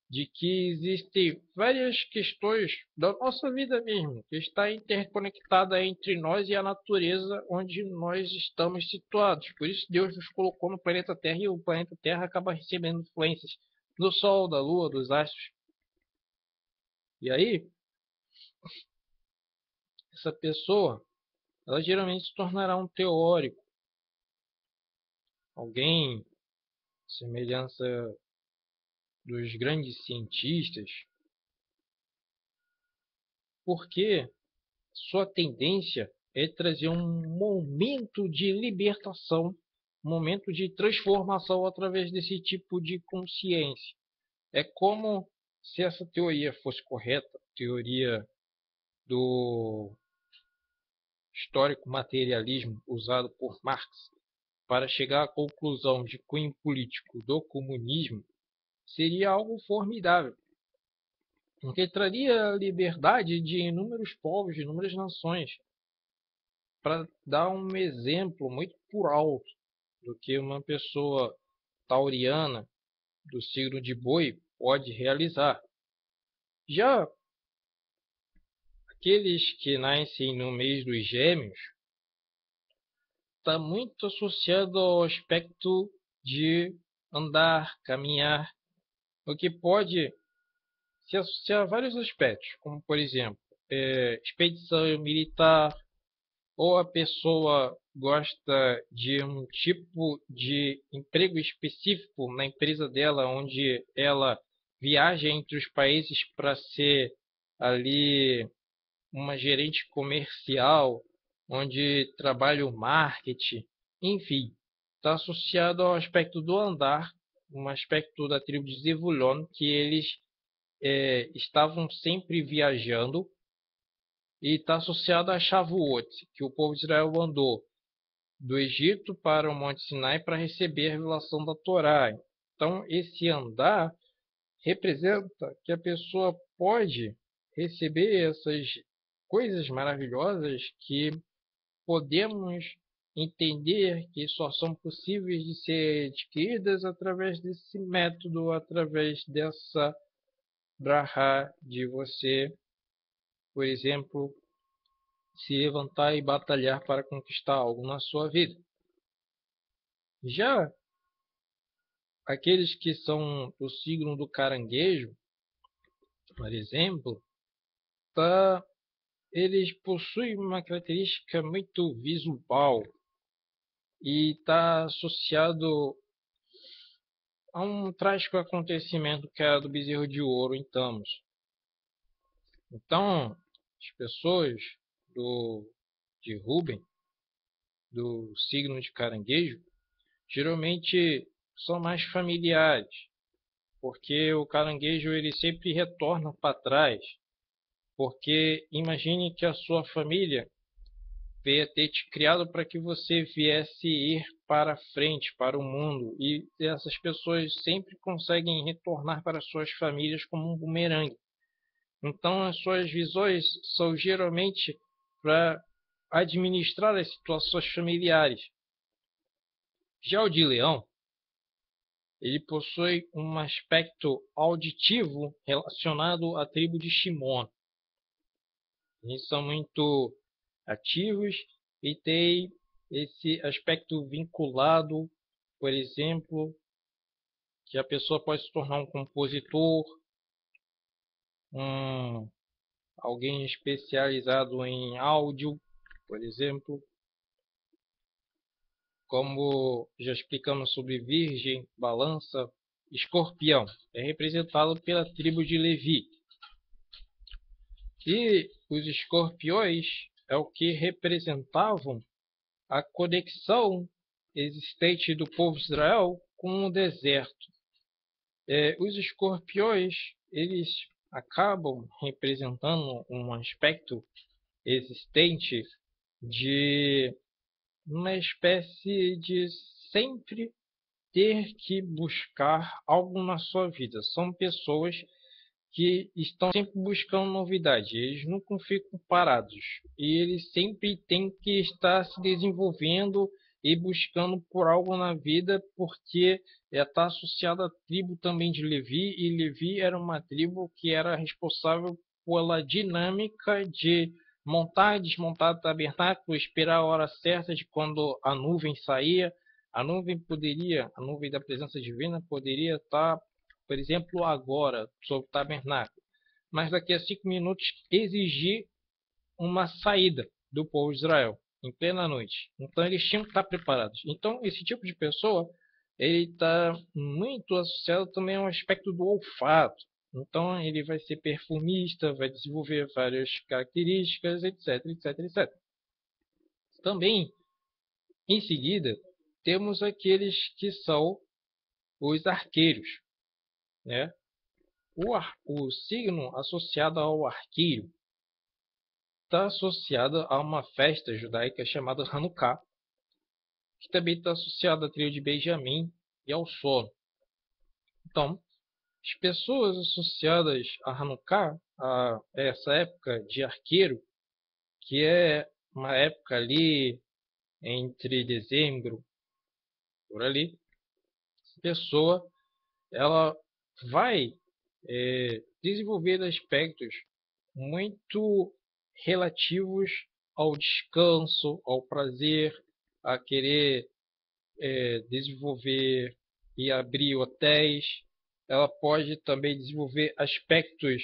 A: de que existem várias questões da nossa vida mesmo, que está interconectada entre nós e a natureza onde nós estamos situados. Por isso Deus nos colocou no planeta Terra e o planeta Terra acaba recebendo influências do Sol, da Lua, dos astros. E aí, essa pessoa, ela geralmente se tornará um teórico, alguém semelhança dos grandes cientistas, porque sua tendência é trazer um momento de libertação, um momento de transformação através desse tipo de consciência. É como se essa teoria fosse correta, teoria do histórico materialismo usado por Marx para chegar à conclusão de cunho político do comunismo, seria algo formidável, porque traria a liberdade de inúmeros povos, de inúmeras nações, para dar um exemplo muito por alto do que uma pessoa tauriana do signo de Boi pode realizar. Já aqueles que nascem no mês dos Gêmeos está muito associado ao aspecto de andar, caminhar, o que pode se associar a vários aspectos, como por exemplo, expedição militar, ou a pessoa gosta de um tipo de emprego específico na empresa dela, onde ela viaja entre os países para ser ali uma gerente comercial, onde trabalha o marketing, enfim, está associado ao aspecto do andar, um aspecto da tribo de Zevulon, que eles estavam sempre viajando, e está associado a Shavuot, que o povo de Israel andou do Egito para o Monte Sinai para receber a revelação da Torá. Então, esse andar representa que a pessoa pode receber essas coisas maravilhosas que podemos entender que só são possíveis de ser adquiridas através desse método, através dessa brahá de você, por exemplo, se levantar e batalhar para conquistar algo na sua vida. Já aqueles que são do signo do caranguejo, por exemplo, eles possuem uma característica muito visual e está associado a um trágico acontecimento que era do bezerro de ouro em Thamus. Então, as pessoas de Ruben, do signo de caranguejo, geralmente são mais familiares, porque o caranguejo ele sempre retorna para trás, porque imagine que a sua família veio ter te criado para que você viesse ir para frente, para o mundo, e essas pessoas sempre conseguem retornar para suas famílias como um bumerangue. Então as suas visões são geralmente para administrar as situações familiares. Já o de leão, ele possui um aspecto auditivo relacionado à tribo de Shimon. Eles são muito ativos e têm esse aspecto vinculado, por exemplo, que a pessoa pode se tornar um compositor, alguém especializado em áudio, por exemplo. Como já explicamos sobre Virgem, Balança, Escorpião é representado pela tribo de Levi. E os escorpiões é o que representavam a conexão existente do povo de Israel com o deserto. Os escorpiões, eles acabam representando um aspecto existente de uma espécie de sempre ter que buscar algo na sua vida. São pessoas que estão sempre buscando novidade, eles nunca ficam parados e eles sempre têm que estar se desenvolvendo e buscando por algo na vida, porque está associado à tribo também de Levi, e Levi era uma tribo que era responsável pela dinâmica de montar e desmontar o tabernáculo, esperar a hora certa de quando a nuvem saía. A nuvem da presença divina poderia estar, por exemplo, agora, sobre o tabernáculo, mas daqui a 5 minutos exigir uma saída do povo de Israel, em plena noite. Então eles tinham que estar preparados. Então esse tipo de pessoa, ele está muito associado também ao aspecto do olfato. Então ele vai ser perfumista, vai desenvolver várias características, etc, etc, etc. Também, em seguida, temos aqueles que são os arqueiros, né? O signo associado ao arqueiro está associado a uma festa judaica chamada Hanukkah, que também está associada à trilha de Benjamim e ao sono. Então, as pessoas associadas a Hanukkah, a essa época de arqueiro, que é uma época ali entre dezembro, por ali, a pessoa ela vai desenvolver aspectos muito relativos ao descanso, ao prazer, a querer desenvolver e abrir hotéis. Ela pode também desenvolver aspectos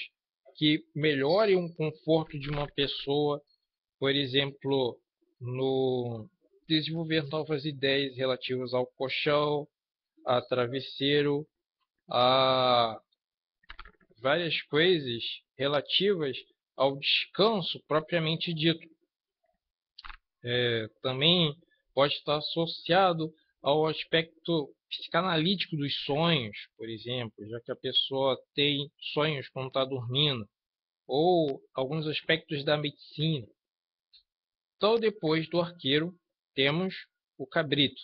A: que melhorem o conforto de uma pessoa, por exemplo, no desenvolver novas ideias relativas ao colchão, a travesseiro, a várias coisas relativas ao descanso propriamente dito. Também pode estar associado ao aspecto psicanalítico dos sonhos, por exemplo, já que a pessoa tem sonhos quando está dormindo, ou alguns aspectos da medicina. Então, depois do arqueiro, temos o cabrito,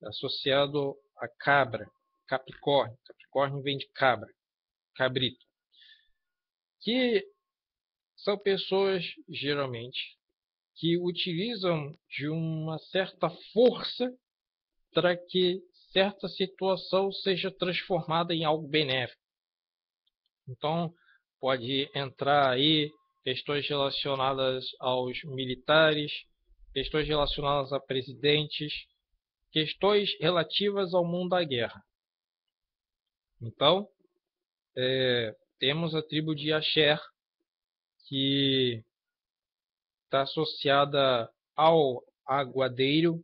A: associado a cabra, Capricórnio. Capricórnio vem de cabra, cabrito, que são pessoas, geralmente, que utilizam de uma certa força para que certa situação seja transformada em algo benéfico. Então, pode entrar aí questões relacionadas aos militares, questões relacionadas a presidentes, questões relativas ao mundo da guerra. Então, temos a tribo de Asher, que está associada ao aguadeiro,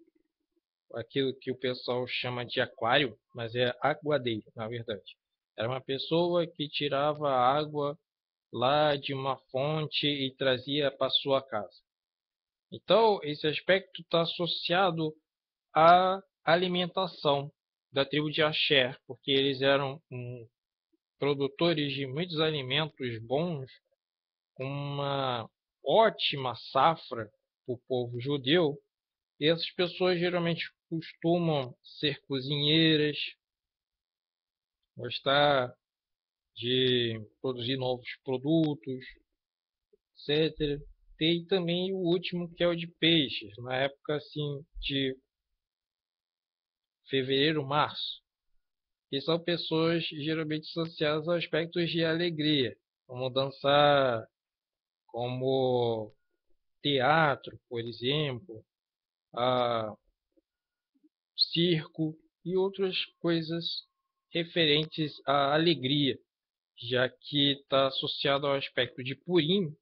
A: aquilo que o pessoal chama de aquário, mas é aguadeiro, na verdade. Era uma pessoa que tirava água lá de uma fonte e trazia para sua casa. Então, esse aspecto está associado à alimentação da tribo de Asher, porque eles eram produtores de muitos alimentos bons, com uma ótima safra para o povo judeu. E essas pessoas geralmente costumam ser cozinheiras, gostar de produzir novos produtos, etc. Tem também o último, que é o de peixes, na época assim de fevereiro, março, que são pessoas geralmente associadas a aspectos de alegria, como dançar, como teatro, por exemplo, a circo e outras coisas referentes à alegria, já que está associado ao aspecto de Purim,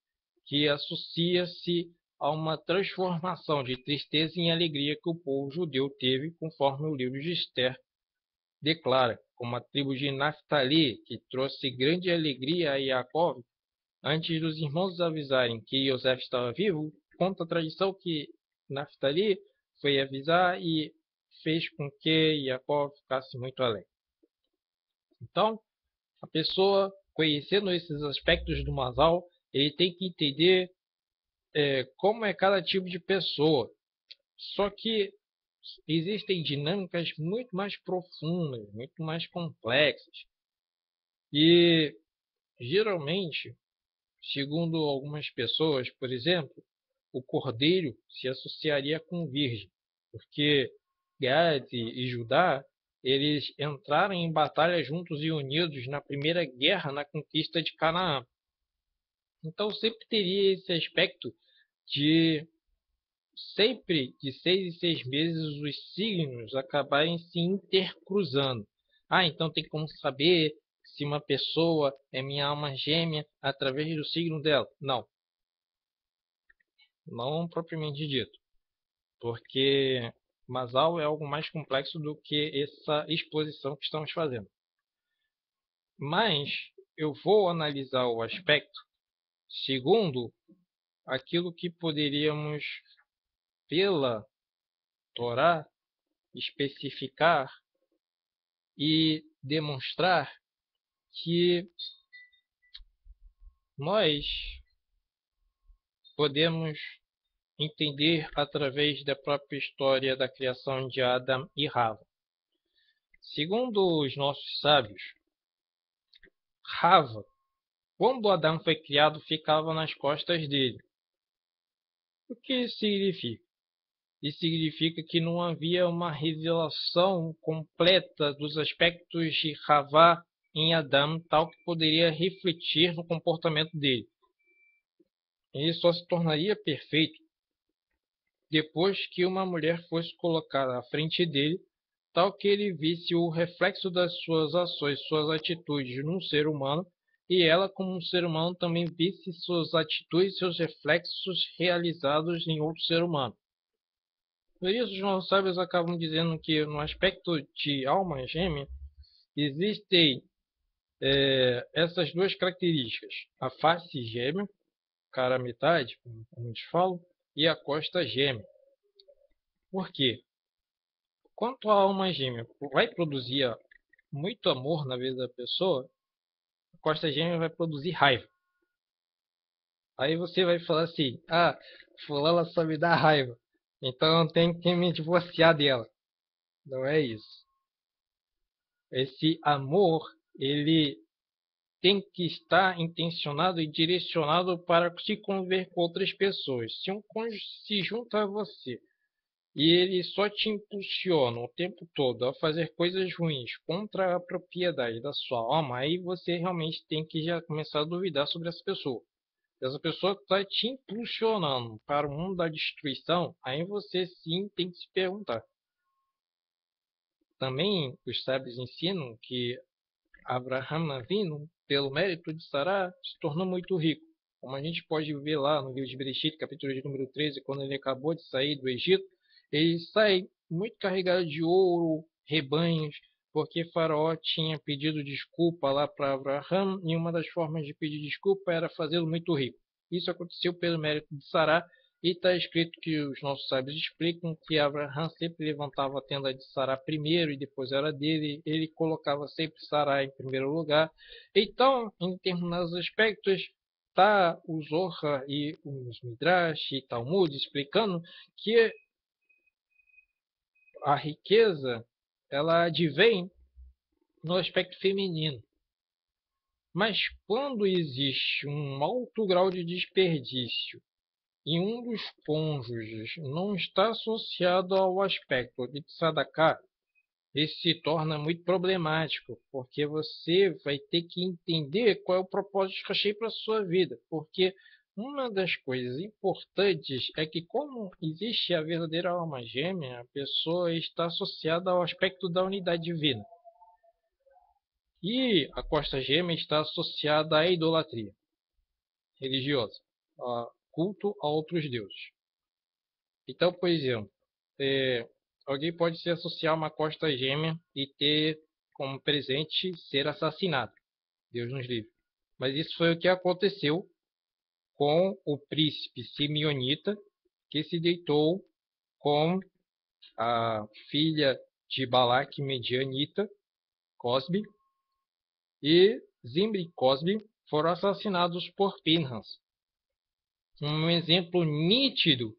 A: que associa-se a uma transformação de tristeza em alegria que o povo judeu teve, conforme o livro de Esther declara, como a tribo de Naftali, que trouxe grande alegria a Jacó, antes dos irmãos avisarem que Yosef estava vivo. Conta a tradição que Naftali foi avisar e fez com que Jacó ficasse muito alegre. Então, a pessoa, conhecendo esses aspectos do Masal, ele tem que entender como é cada tipo de pessoa. Só que existem dinâmicas muito mais profundas, muito mais complexas. E, geralmente, segundo algumas pessoas, por exemplo, o cordeiro se associaria com o virgem, porque Gad e Judá eles entraram em batalha juntos e unidos na primeira guerra na conquista de Canaã. Então sempre teria esse aspecto de sempre de 6 em 6 meses os signos acabarem se intercruzando. Então tem como saber se uma pessoa é minha alma gêmea através do signo dela? Não. Não propriamente dito. Porque Masal é algo mais complexo do que essa exposição que estamos fazendo. Mas eu vou analisar o aspecto segundo aquilo que poderíamos, pela Torá, especificar e demonstrar que nós podemos entender através da própria história da criação de Adão e Rava. Segundo os nossos sábios, Rava, quando Adão foi criado, ficava nas costas dele. O que isso significa? Isso significa que não havia uma revelação completa dos aspectos de Rava em Adão, tal que poderia refletir no comportamento dele. Ele só se tornaria perfeito depois que uma mulher fosse colocada à frente dele, tal que ele visse o reflexo das suas ações, suas atitudes num ser humano, e ela, como um ser humano, também visse suas atitudes, seus reflexos realizados em outro ser humano. Por isso, os nossos sábios acabam dizendo que no aspecto de alma gêmea existem essas duas características: a face gêmea, cara metade, como muitos falam, e a costa gêmea. Por quê? Quanto a alma gêmea vai produzir muito amor na vida da pessoa, a costa gêmea vai produzir raiva. Aí você vai falar assim: ah, fulana só me dá raiva, então eu tenho que me divorciar dela. Não é isso. Esse amor, ele tem que estar intencionado e direcionado para se conviver com outras pessoas. Se um cônjuge se junta a você e ele só te impulsiona o tempo todo a fazer coisas ruins contra a propriedade da sua alma, aí você realmente tem que já começar a duvidar sobre essa pessoa. Se essa pessoa está te impulsionando para o mundo da destruição, aí você sim tem que se perguntar. Também os sábios ensinam que Abraham Avinu, pelo mérito de Sará, se tornou muito rico. Como a gente pode ver lá no livro de Bereshit, capítulo de número 13, quando ele acabou de sair do Egito, ele sai muito carregado de ouro, rebanhos, porque Faraó tinha pedido desculpa lá para Abraham, e uma das formas de pedir desculpa era fazê-lo muito rico. Isso aconteceu pelo mérito de Sará, e está escrito que os nossos sábios explicam que Abraham sempre levantava a tenda de Sará primeiro e depois era dele. Ele colocava sempre Sará em primeiro lugar. Então, em determinados aspectos, está o Zohar e os Midrash e Talmud explicando que a riqueza ela advém no aspecto feminino. Mas quando existe um alto grau de desperdício e um dos cônjuges não está associado ao aspecto de tzedakah, isso se torna muito problemático, porque você vai ter que entender qual é o propósito de Hashem para a sua vida, porque uma das coisas importantes é que, como existe a verdadeira alma gêmea, a pessoa está associada ao aspecto da unidade divina. E a costa gêmea está associada à idolatria religiosa, a culto a outros deuses. Então, por exemplo, alguém pode se associar a uma costa gêmea e ter como presente ser assassinado. Deus nos livre. Mas isso foi o que aconteceu com o príncipe simeonita, que se deitou com a filha de Balaque medianita, Cosbe, e Zimri e Cosbe foram assassinados por Pinhas. Um exemplo nítido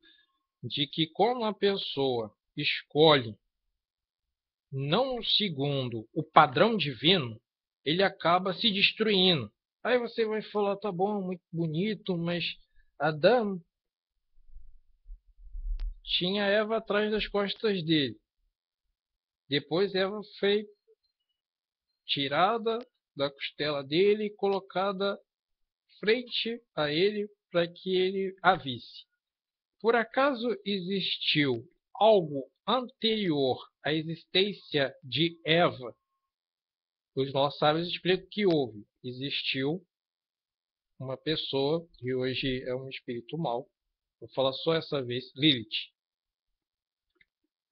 A: de que como a pessoa escolhe não segundo o padrão divino, ele acaba se destruindo. Aí você vai falar, tá bom, muito bonito, mas Adão tinha Eva atrás das costas dele. Depois Eva foi tirada da costela dele e colocada frente a ele para que ele a visse. Por acaso existiu algo anterior à existência de Eva? Os nossos sábios explicam que houve. Existiu uma pessoa que hoje é um espírito mau. Vou falar só essa vez, Lilith.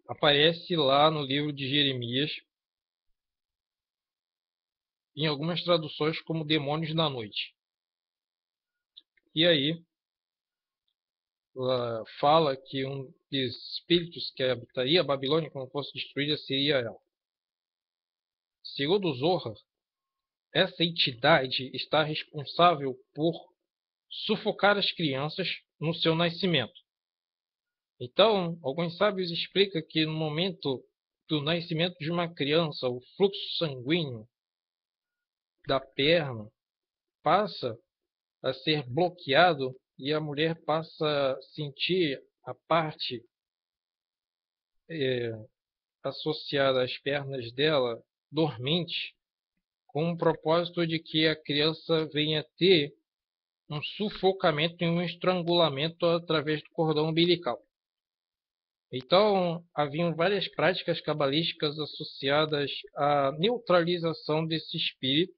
A: Aparece lá no livro de Jeremias, em algumas traduções como demônios da noite. E aí, fala que um dos espíritos que habitaria a Babilônia quando fosse destruída seria ela. Segundo Zohar, essa entidade está responsável por sufocar as crianças no seu nascimento. Então, alguns sábios explicam que no momento do nascimento de uma criança, o fluxo sanguíneo da perna passa a ser bloqueado e a mulher passa a sentir a parte associada às pernas dela dormente, com o propósito de que a criança venha ter um sufocamento e um estrangulamento através do cordão umbilical. Então, haviam várias práticas cabalísticas associadas à neutralização desse espírito,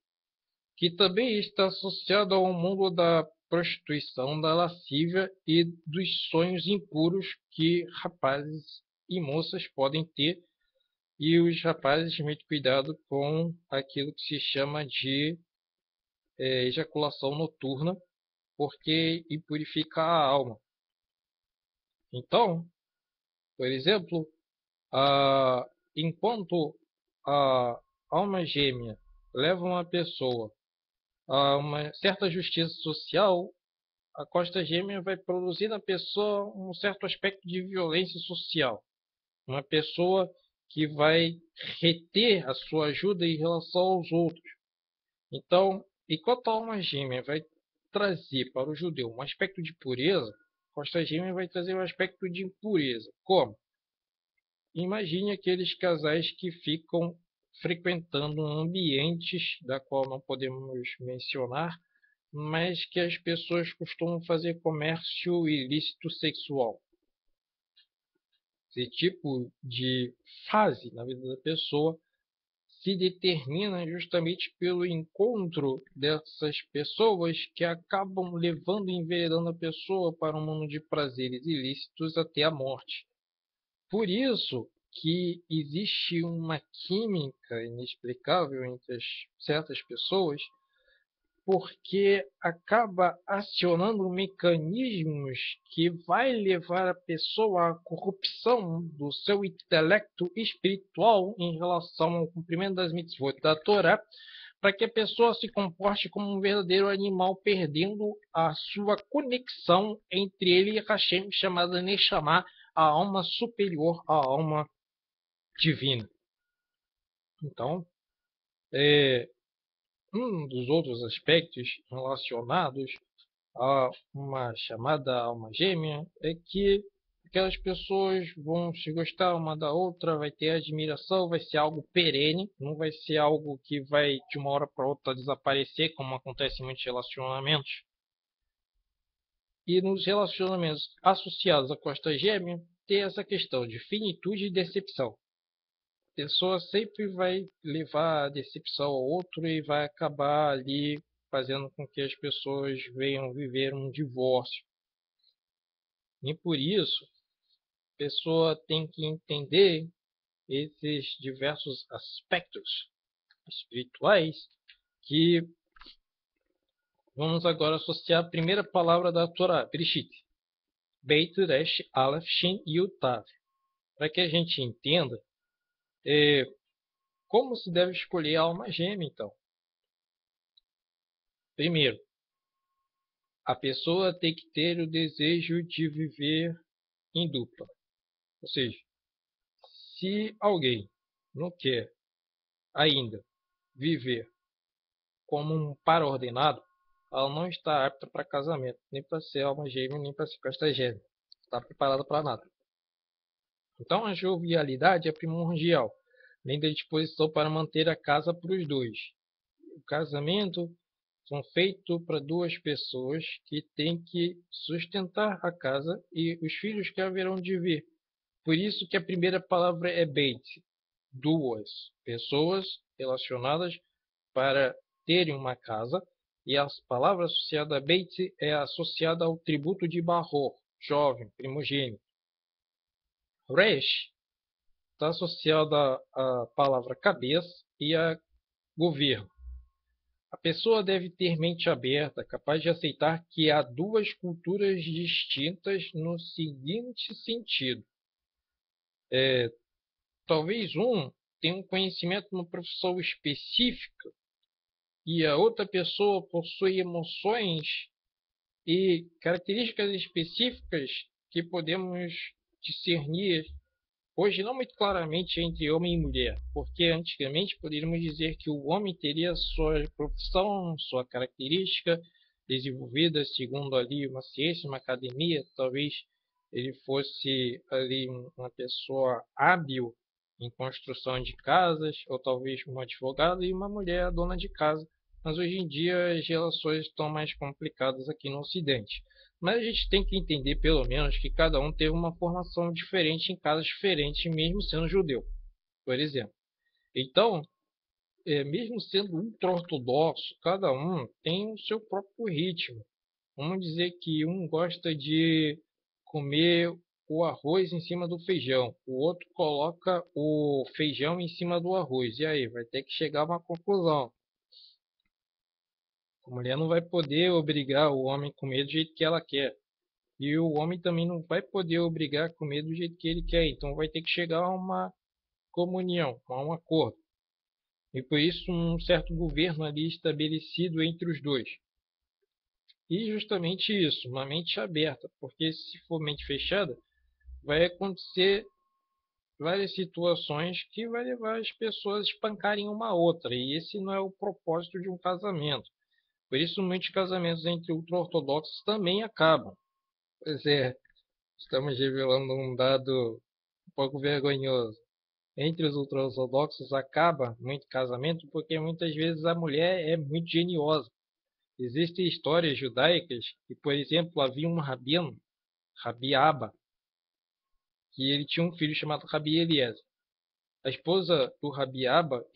A: que também está associado ao mundo da prostituição, da lascívia e dos sonhos impuros que rapazes e moças podem ter. E os rapazes, muito cuidado com aquilo que se chama de ejaculação noturna, porque impurifica a alma. Então, por exemplo, enquanto a alma gêmea leva uma pessoa a uma certa justiça social, a costa gêmea vai produzir na pessoa um certo aspecto de violência social. Uma pessoa que vai reter a sua ajuda em relação aos outros. Então, enquanto a alma gêmea vai trazer para o judeu um aspecto de pureza, a costa gêmea vai trazer um aspecto de impureza. Como? Imagine aqueles casais que ficam frequentando ambientes da qual não podemos mencionar, mas que as pessoas costumam fazer comércio ilícito sexual. Esse tipo de fase na vida da pessoa se determina justamente pelo encontro dessas pessoas que acabam levando e enveredando a pessoa para um mundo de prazeres ilícitos até a morte. Por isso que existe uma química inexplicável entre certas pessoas, porque acaba acionando mecanismos que vai levar a pessoa à corrupção do seu intelecto espiritual em relação ao cumprimento das mitzvot da Torá, para que a pessoa se comporte como um verdadeiro animal, perdendo a sua conexão entre ele e Hashem, chamada Neshama, a alma superior, a alma divina. Então, um dos outros aspectos relacionados a uma chamada alma gêmea é que aquelas pessoas vão se gostar uma da outra, vai ter admiração, vai ser algo perene, não vai ser algo que vai de uma hora para outra desaparecer, como acontece em muitos relacionamentos. E nos relacionamentos associados à costa gêmea, tem essa questão de finitude e decepção. A pessoa sempre vai levar a decepção ao outro e vai acabar ali fazendo com que as pessoas venham viver um divórcio. E por isso, a pessoa tem que entender esses diversos aspectos espirituais que vamos agora associar a primeira palavra da Torá, Bereshit. Beit, Resh, Aleph, Shin e Utav. Para que a gente entenda como se deve escolher a alma gêmea, então. Primeiro, a pessoa tem que ter o desejo de viver em dupla. Ou seja, se alguém não quer ainda viver como um par ordenado, ela não está apta para casamento, nem para ser alma gêmea, nem para ser costa gêmea. Está preparada para nada. Então a jovialidade é primordial, além da disposição para manter a casa para os dois. O casamento são feitos para duas pessoas que têm que sustentar a casa e os filhos que haverão de vir. Por isso que a primeira palavra é Beit, duas pessoas relacionadas para terem uma casa, e a palavra associada a Beit é associada ao tributo de Bahor, jovem, primogênito. Resh está associada à palavra cabeça e a governo. A pessoa deve ter mente aberta, capaz de aceitar que há duas culturas distintas no seguinte sentido. Talvez um tenha um conhecimento numa profissão específica e a outra pessoa possui emoções e características específicas que podemos discernir hoje não muito claramente entre homem e mulher, porque antigamente poderíamos dizer que o homem teria sua profissão, sua característica desenvolvida segundo ali uma ciência, uma academia, talvez ele fosse ali uma pessoa hábil em construção de casas, ou talvez um advogado e uma mulher a dona de casa. Mas hoje em dia as relações estão mais complicadas aqui no Ocidente. Mas a gente tem que entender, pelo menos, que cada um teve uma formação diferente em casas diferentes, mesmo sendo judeu, por exemplo. Então, mesmo sendo ultra-ortodoxo, cada um tem o seu próprio ritmo. Vamos dizer que um gosta de comer o arroz em cima do feijão, o outro coloca o feijão em cima do arroz. E aí, vai ter que chegar a uma conclusão. A mulher não vai poder obrigar o homem a comer do jeito que ela quer. E o homem também não vai poder obrigar a comer do jeito que ele quer. Então vai ter que chegar a uma comunhão, a um acordo. E por isso um certo governo ali estabelecido entre os dois. E justamente isso, uma mente aberta, porque se for mente fechada, vai acontecer várias situações que vai levar as pessoas a espancarem uma a outra. E esse não é o propósito de um casamento. Por isso muitos casamentos entre ultra-ortodoxos também acabam. Pois é, estamos revelando um dado um pouco vergonhoso. Entre os ultra-ortodoxos acaba muito casamento porque muitas vezes a mulher é muito geniosa. Existem histórias judaicas que, por exemplo, havia um rabino, Rabi Abba, que ele tinha um filho chamado Rabi Eliezer. A esposa do Rabi Abba,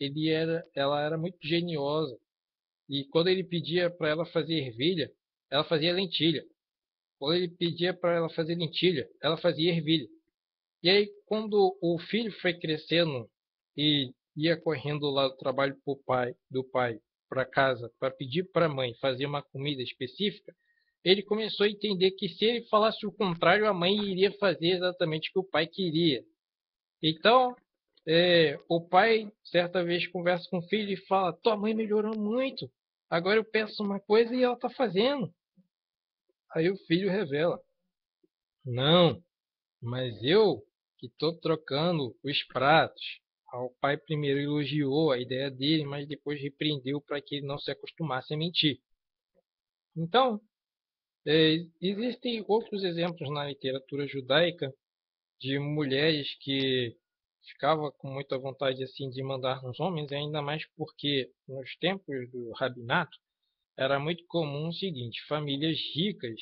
A: ela era muito geniosa. E quando ele pedia para ela fazer ervilha, ela fazia lentilha. Quando ele pedia para ela fazer lentilha, ela fazia ervilha. E aí, quando o filho foi crescendo e ia correndo lá do trabalho do pai para casa para pedir para a mãe fazer uma comida específica, ele começou a entender que se ele falasse o contrário, a mãe iria fazer exatamente o que o pai queria. Então, o pai certa vez conversa com o filho e fala: "Tua mãe melhorou muito. Agora eu peço uma coisa e ela está fazendo." Aí o filho revela: "Não, mas eu que estou trocando os pratos." O pai primeiro elogiou a ideia dele, mas depois repreendeu para que ele não se acostumasse a mentir. Então, existem outros exemplos na literatura judaica de mulheres que ficavam com muita vontade assim de mandar nos homens, ainda mais porque nos tempos do rabinato era muito comum o seguinte: famílias ricas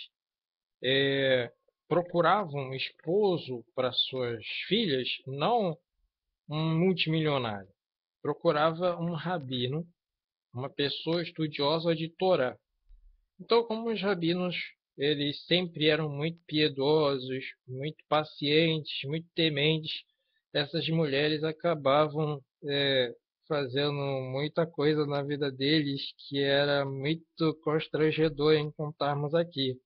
A: procuravam um esposo para suas filhas, não um multimilionário. Procurava um rabino, uma pessoa estudiosa de Torá. Então, como os rabinos, eles sempre eram muito piedosos, muito pacientes, muito tementes, essas mulheres acabavam fazendo muita coisa na vida deles que era muito constrangedor em contarmos aqui.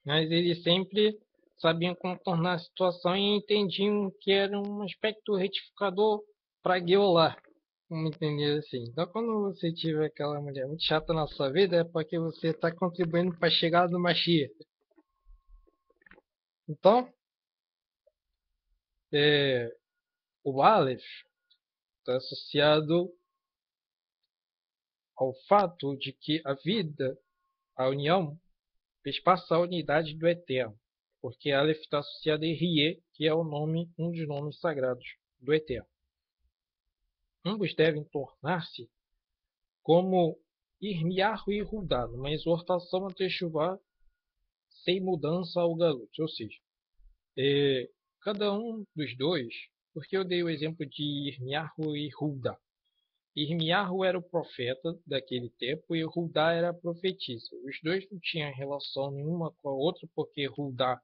A: Mas eles sempre sabiam contornar a situação e entendiam que era um aspecto retificador para guiolar. Vamos entender assim. Então, quando você tiver aquela mulher muito chata na sua vida, é porque você está contribuindo para a chegada do Mashiach. Então, o Aleph está associado ao fato de que a vida, a união, fez passar a unidade do Eterno. Porque Aleph está associado a Rie, que é um dos nomes sagrados do Eterno. Ambos devem tornar-se como Irmiarro e Rudá, numa exortação a Teshuvá sem mudança ao Galut. Ou seja, cada um dos dois, porque eu dei o exemplo de Irmiarro e Rudá. Irmiarro era o profeta daquele tempo e Rudá era a profetisa. Os dois não tinham relação nenhuma com a outra, porque Rudá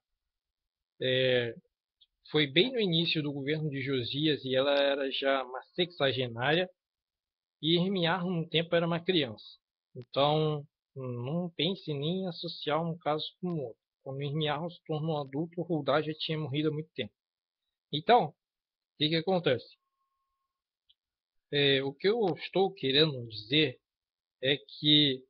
A: foi bem no início do governo de Josias e ela era já uma sexagenária, e Irmiarro, no tempo, era uma criança. Então, não pense nem em associar um caso com o outro. Quando Irmiarro se tornou adulto, Rudá já tinha morrido há muito tempo. Então, o que acontece? O que eu estou querendo dizer é que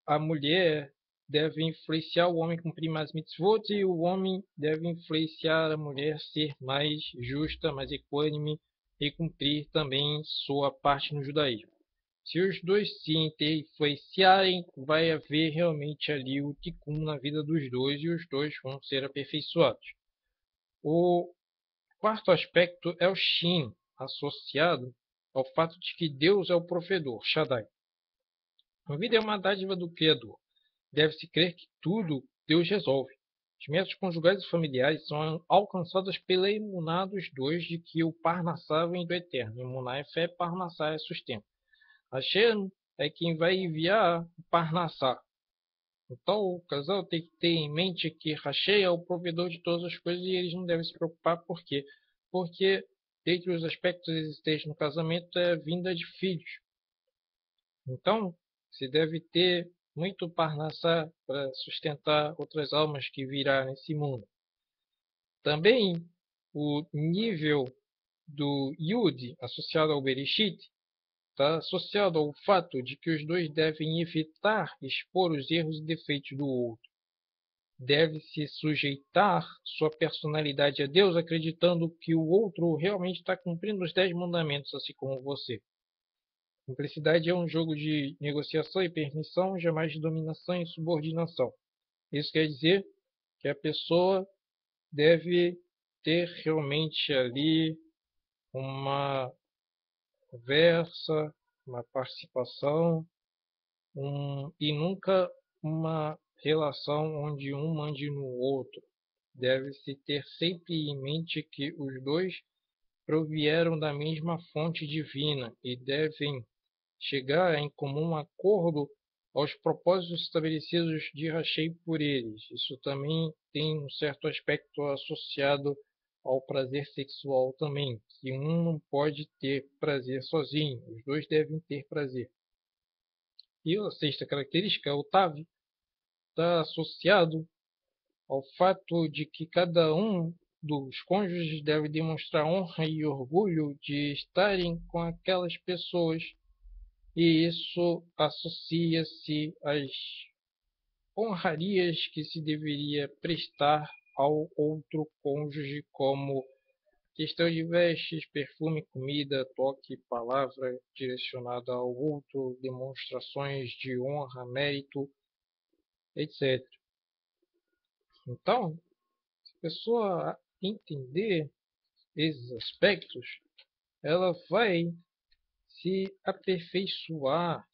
A: a mulher deve influenciar o homem a cumprir mais mitzvot e o homem deve influenciar a mulher a ser mais justa, mais equânime e cumprir também sua parte no judaísmo. Se os dois se influenciarem, vai haver realmente ali o tikkun na vida dos dois e os dois vão ser aperfeiçoados. O quarto aspecto é o Shin, associado ao fato de que Deus é o provedor, Shaddai. A vida é uma dádiva do Criador. Deve-se crer que tudo Deus resolve. Os métodos conjugais e familiares são alcançados pela emuná dos dois de que o Parnassá vem do Eterno. Emuná é fé, Parnassá é sustento. Hashem é quem vai enviar o Parnassá. Então o casal tem que ter em mente que Hashem é o provedor de todas as coisas e eles não devem se preocupar. Por quê? Porque dentre os aspectos existentes no casamento é a vinda de filhos. Então, se deve ter muito Parnassá para sustentar outras almas que virá nesse mundo. Também o nível do Yud associado ao Bereshit está associado ao fato de que os dois devem evitar expor os erros e defeitos do outro. Deve-se sujeitar sua personalidade a Deus, acreditando que o outro realmente está cumprindo os 10 mandamentos, assim como você. Cumplicidade é um jogo de negociação e permissão, jamais de dominação e subordinação. Isso quer dizer que a pessoa deve ter realmente ali uma conversa, uma participação, e nunca uma relação onde um mande no outro. Deve-se ter sempre em mente que os dois provieram da mesma fonte divina e devem chegar em comum acordo aos propósitos estabelecidos de Hashem por eles. Isso também tem um certo aspecto associado ao prazer sexual também, que um não pode ter prazer sozinho, os dois devem ter prazer. E a sexta característica, o Tav, está associado ao fato de que cada um dos cônjuges deve demonstrar honra e orgulho de estarem com aquelas pessoas, e isso associa-se às honrarias que se deveria prestar ao outro cônjuge, como questão de vestes, perfume, comida, toque, palavra direcionada ao outro, demonstrações de honra, mérito, etc. Então, se a pessoa entender esses aspectos, ela vai se aperfeiçoar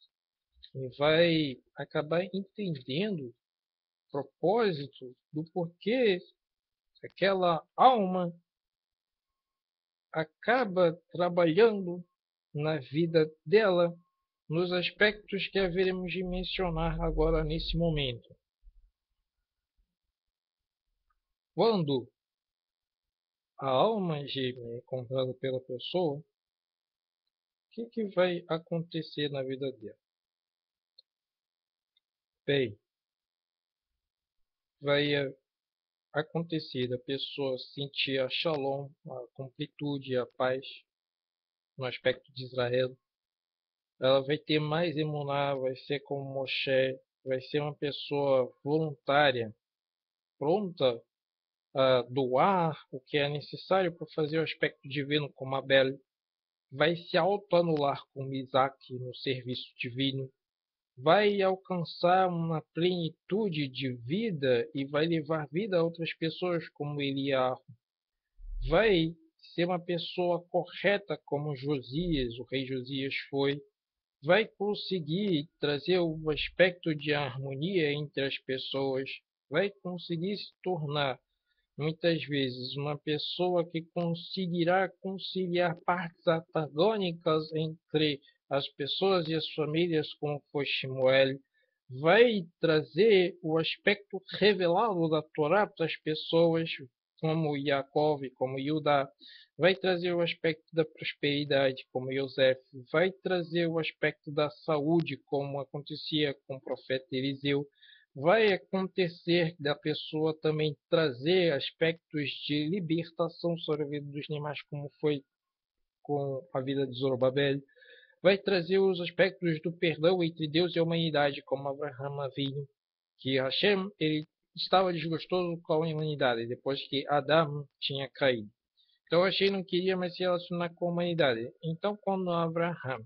A: e vai acabar entendendo o propósito do porquê aquela alma acaba trabalhando na vida dela nos aspectos que haveremos de mencionar agora nesse momento. Quando a alma gêmea é comprada pela pessoa, o que vai acontecer na vida dela? Bem, vai acontecer da pessoa sentir a shalom, a completude, a paz no aspecto de Israel. Ela vai ter mais emuná, vai ser como Moshe, vai ser uma pessoa voluntária, pronta a doar o que é necessário para fazer o aspecto divino como Abel, vai se autoanular como Isaac no serviço divino, vai alcançar uma plenitude de vida e vai levar vida a outras pessoas como Eliahu, vai ser uma pessoa correta como Josias, o rei Josias foi, vai conseguir trazer o aspecto de harmonia entre as pessoas, vai conseguir se tornar muitas vezes uma pessoa que conseguirá conciliar partes antagônicas entre as pessoas e as famílias, como foi Shmuel, vai trazer o aspecto revelado da Torá para as pessoas, como Yaakov, como Judá, vai trazer o aspecto da prosperidade, como Yosef, vai trazer o aspecto da saúde, como acontecia com o profeta Eliseu, vai acontecer da pessoa também trazer aspectos de libertação sobre a vida dos animais, como foi com a vida de Zorobabel, vai trazer os aspectos do perdão entre Deus e a humanidade, como Abraham Avinu, que Hashem ele estava desgostoso com a humanidade depois que Adão tinha caído. Então Hashem não queria mais se relacionar com a humanidade. Então quando Abraham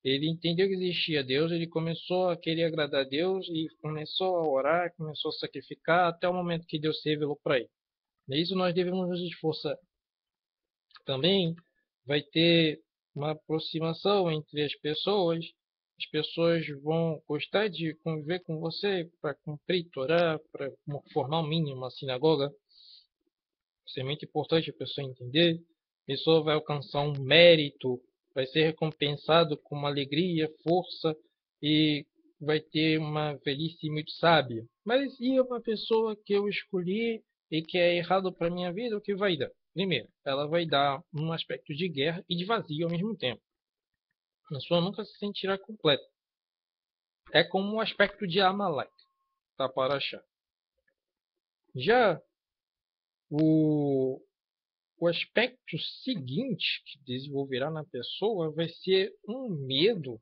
A: ele entendeu que existia Deus, ele começou a querer agradar a Deus e começou a orar, começou a sacrificar até o momento que Deus se revelou para ele. E isso nós devemos nos esforçar. Também vai ter uma aproximação entre as pessoas vão gostar de conviver com você para cumprir Torá, para formar um mínimo uma sinagoga. Isso é muito importante a pessoa entender. A pessoa vai alcançar um mérito, vai ser recompensado com uma alegria, força e vai ter uma velhice muito sábia. Mas e uma pessoa que eu escolhi e que é errado para minha vida, o que vai dar? Primeiro, ela vai dar um aspecto de guerra e de vazio ao mesmo tempo. A pessoa nunca se sentirá completa. É como um aspecto de Amalek, tá para achar. Já o aspecto seguinte que desenvolverá na pessoa vai ser um medo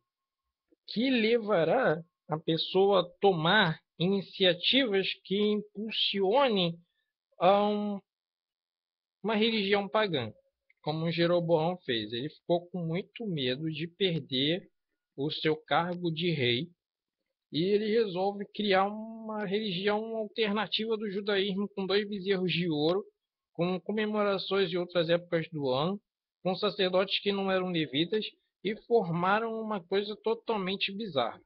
A: que levará a pessoa a tomar iniciativas que impulsionem a uma religião pagã, como Jeroboão fez. Ele ficou com muito medo de perder o seu cargo de rei e ele resolve criar uma religião alternativa do judaísmo com 2 bezerros de ouro, com comemorações de outras épocas do ano, com sacerdotes que não eram levitas e formaram uma coisa totalmente bizarra.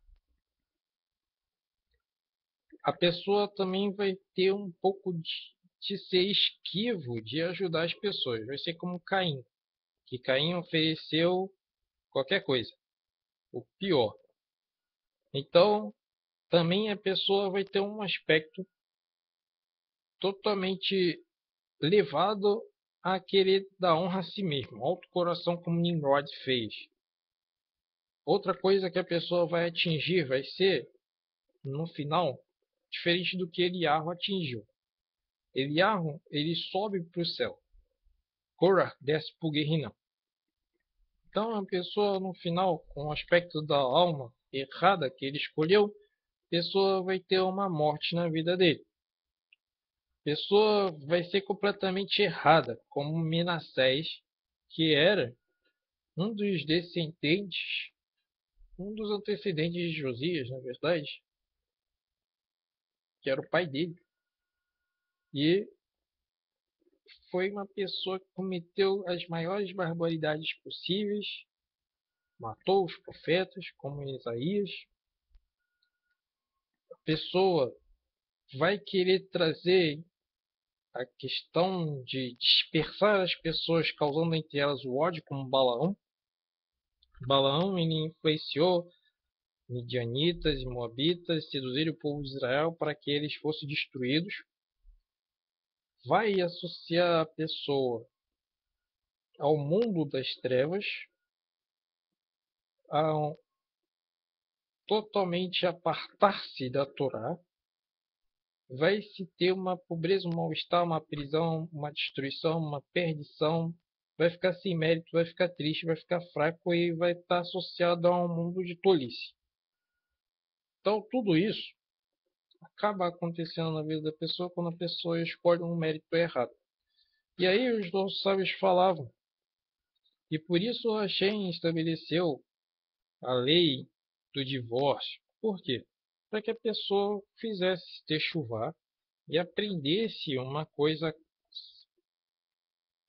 A: A pessoa também vai ter um pouco de ser esquivo de ajudar as pessoas. Vai ser como Caim, que Caim ofereceu qualquer coisa, o pior. Então, também a pessoa vai ter um aspecto totalmente levado a querer dar honra a si mesmo, alto coração como Nimrod fez. Outra coisa que a pessoa vai atingir vai ser, no final, diferente do que Eliarro atingiu. Eliarro, ele sobe para o céu. Korah desce para o Guerrinão. Então, a pessoa, no final, com o aspecto da alma errada que ele escolheu, a pessoa vai ter uma morte na vida dele. A pessoa vai ser completamente errada, como Manassés, que era um dos descendentes, um dos antecedentes de Josias, na verdade, que era o pai dele. E foi uma pessoa que cometeu as maiores barbaridades possíveis, matou os profetas, como Isaías. A pessoa vai querer trazer a questão de dispersar as pessoas, causando entre elas o ódio, como Balaão. Balaão ele influenciou midianitas e moabitas, seduzir o povo de Israel para que eles fossem destruídos. Vai associar a pessoa ao mundo das trevas, a totalmente apartar-se da Torá. Vai se ter uma pobreza, um mal-estar, uma prisão, uma destruição, uma perdição. Vai ficar sem mérito, vai ficar triste, vai ficar fraco e vai estar associado a um mundo de tolice. Então, tudo isso acaba acontecendo na vida da pessoa quando a pessoa escolhe um mérito errado. E aí os nossos sábios falavam, e por isso Hashem estabeleceu a lei do divórcio. Por quê? Para que a pessoa fizesse techuvá e aprendesse uma coisa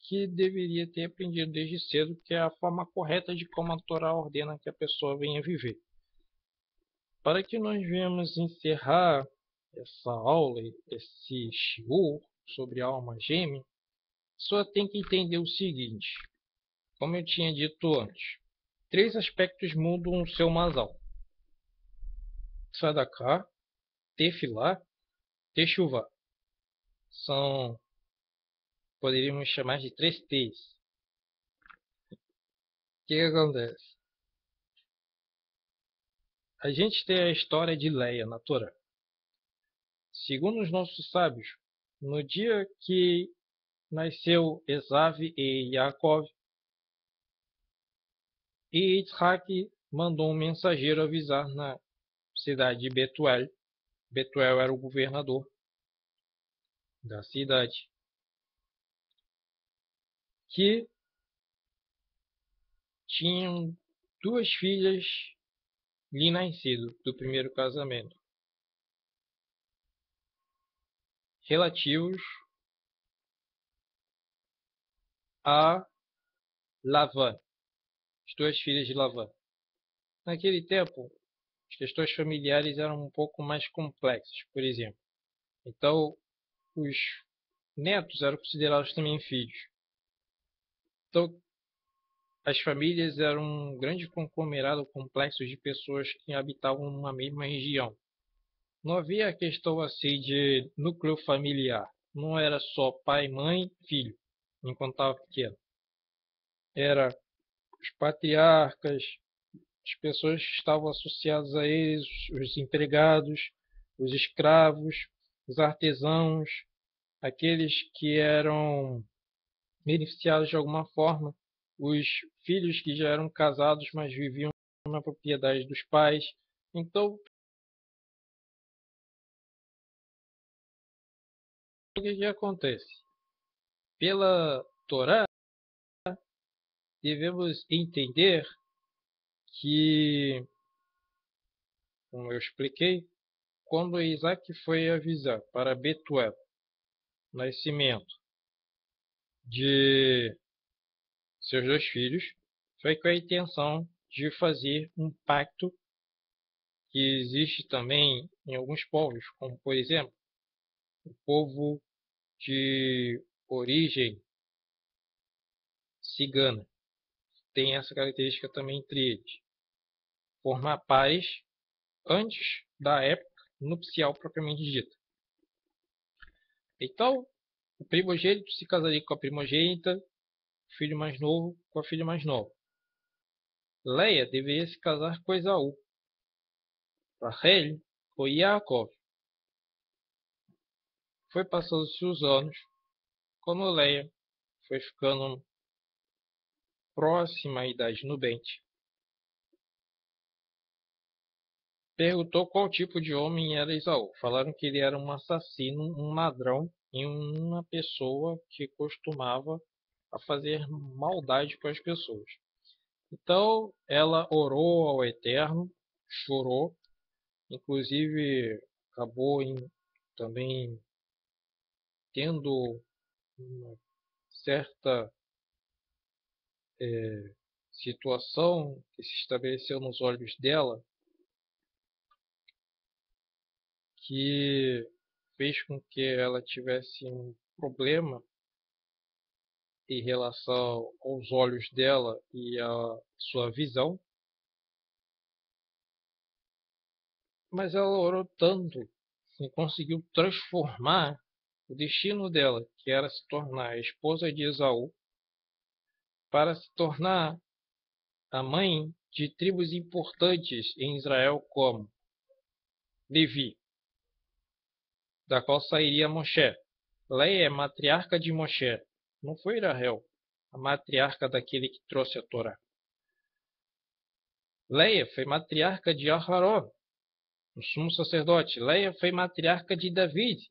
A: que deveria ter aprendido desde cedo, que é a forma correta de como a Torá ordena que a pessoa venha viver. Para que nós venhamos encerrar essa aula, esse shiur sobre a alma gêmea, só tem que entender o seguinte, como eu tinha dito antes, 3 aspectos mudam o seu masal: Sadaká, Tefilá, Techuvá. São, poderíamos chamar de 3 T's. O que acontece? A gente tem a história de Leia na Torá. Segundo os nossos sábios, no dia que nasceu Esav e Yaakov, e Yitzhak mandou um mensageiro avisar na cidade de Betuel Betuel era o governador da cidade, que tinham duas filhas lhe nascido do primeiro casamento, relativos a Lavan, as duas filhas de Lavan. Naquele tempo, as questões familiares eram um pouco mais complexas, por exemplo. Então, os netos eram considerados também filhos. Então, as famílias eram um grande conglomerado complexo de pessoas que habitavam numa mesma região. Não havia a questão assim de núcleo familiar. Não era só pai, mãe, filho, enquanto estava pequeno. Era os patriarcas, as pessoas que estavam associadas a eles, os empregados, os escravos, os artesãos, aqueles que eram beneficiados de alguma forma, os filhos que já eram casados, mas viviam na propriedade dos pais. Então, o que acontece? Pela Torá, devemos entender que, como eu expliquei, quando Isaac foi avisar para Betuel o nascimento de seus dois filhos, foi com a intenção de fazer um pacto que existe também em alguns povos, como por exemplo, o povo de origem cigana. Tem essa característica também entre eles. Formar pares antes da época nupcial propriamente dita. Então, o primogênito se casaria com a primogênita, o filho mais novo com a filha mais nova. Leia deveria se casar com Esaú. Rachel com Yaakov. Foi passando-se os anos, quando Leia foi ficando próxima à idade nubente, perguntou qual tipo de homem era Esaú. Falaram que ele era um assassino, um ladrão e uma pessoa que costumava a fazer maldade com as pessoas. Então ela orou ao Eterno, chorou, inclusive acabou também tendo uma certa situação que se estabeleceu nos olhos dela, que fez com que ela tivesse um problema em relação aos olhos dela e à sua visão. Mas ela orou tanto e conseguiu transformar o destino dela, que era se tornar a esposa de Esaú, para se tornar a mãe de tribos importantes em Israel, como Levi, da qual sairia Moshe. Leia é matriarca de Moshe, não foi Rahel, a matriarca daquele que trouxe a Torá. Leia foi matriarca de Aharon, o sumo sacerdote. Leia foi matriarca de David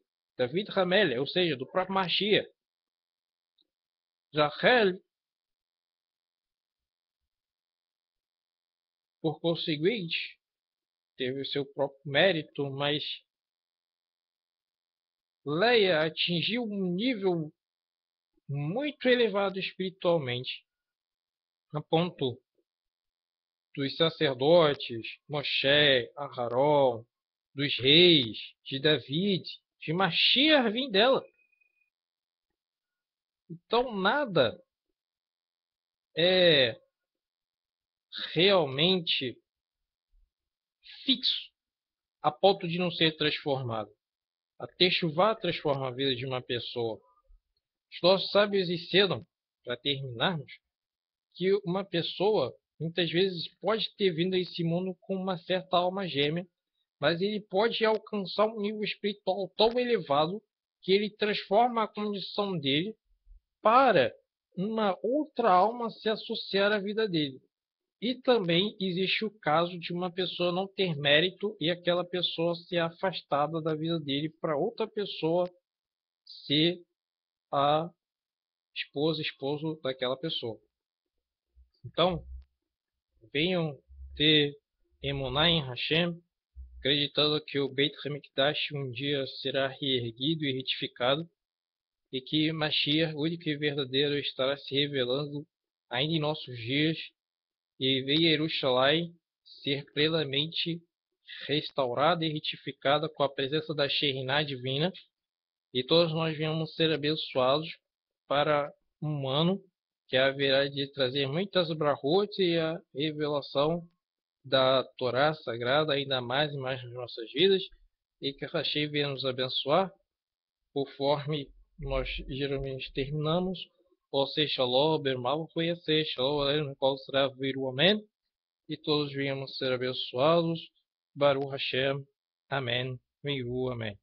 A: Hamelech, ou seja, do próprio Mashiach. Rachel, por conseguinte, teve o seu próprio mérito, mas Leia atingiu um nível muito elevado espiritualmente, a ponto dos sacerdotes, Moshe, Aharon, dos reis, de David, de Mashiach vir dela. Então nada é realmente fixo a ponto de não ser transformado. A Teshuvá transforma a vida de uma pessoa. Os nossos sábios ensinam, para terminarmos, que uma pessoa muitas vezes pode ter vindo a esse mundo com uma certa alma gêmea, mas ele pode alcançar um nível espiritual tão elevado que ele transforma a condição dele para uma outra alma se associar à vida dele. E também existe o caso de uma pessoa não ter mérito e aquela pessoa ser afastada da vida dele para outra pessoa ser a esposa, esposo daquela pessoa. Então, venham ter emuná em Hashem, acreditando que o Beit HaMikdash um dia será reerguido e retificado, e que Mashiach, único e verdadeiro, estará se revelando ainda em nossos dias, e ver Jerusalém ser plenamente restaurada e retificada com a presença da Shekhinah divina, e todos nós venhamos ser abençoados para um ano que haverá de trazer muitas brachot e a revelação da Torá Sagrada ainda mais e mais nas nossas vidas, e que Hashem venha nos abençoar, conforme nós geralmente terminamos. Você Shalom, Bermal, conhecer, Shalom, Aleinu, qual será vir o Amém, e todos venhamos ser abençoados. Baruch Hashem, Amém, Miru, Amém.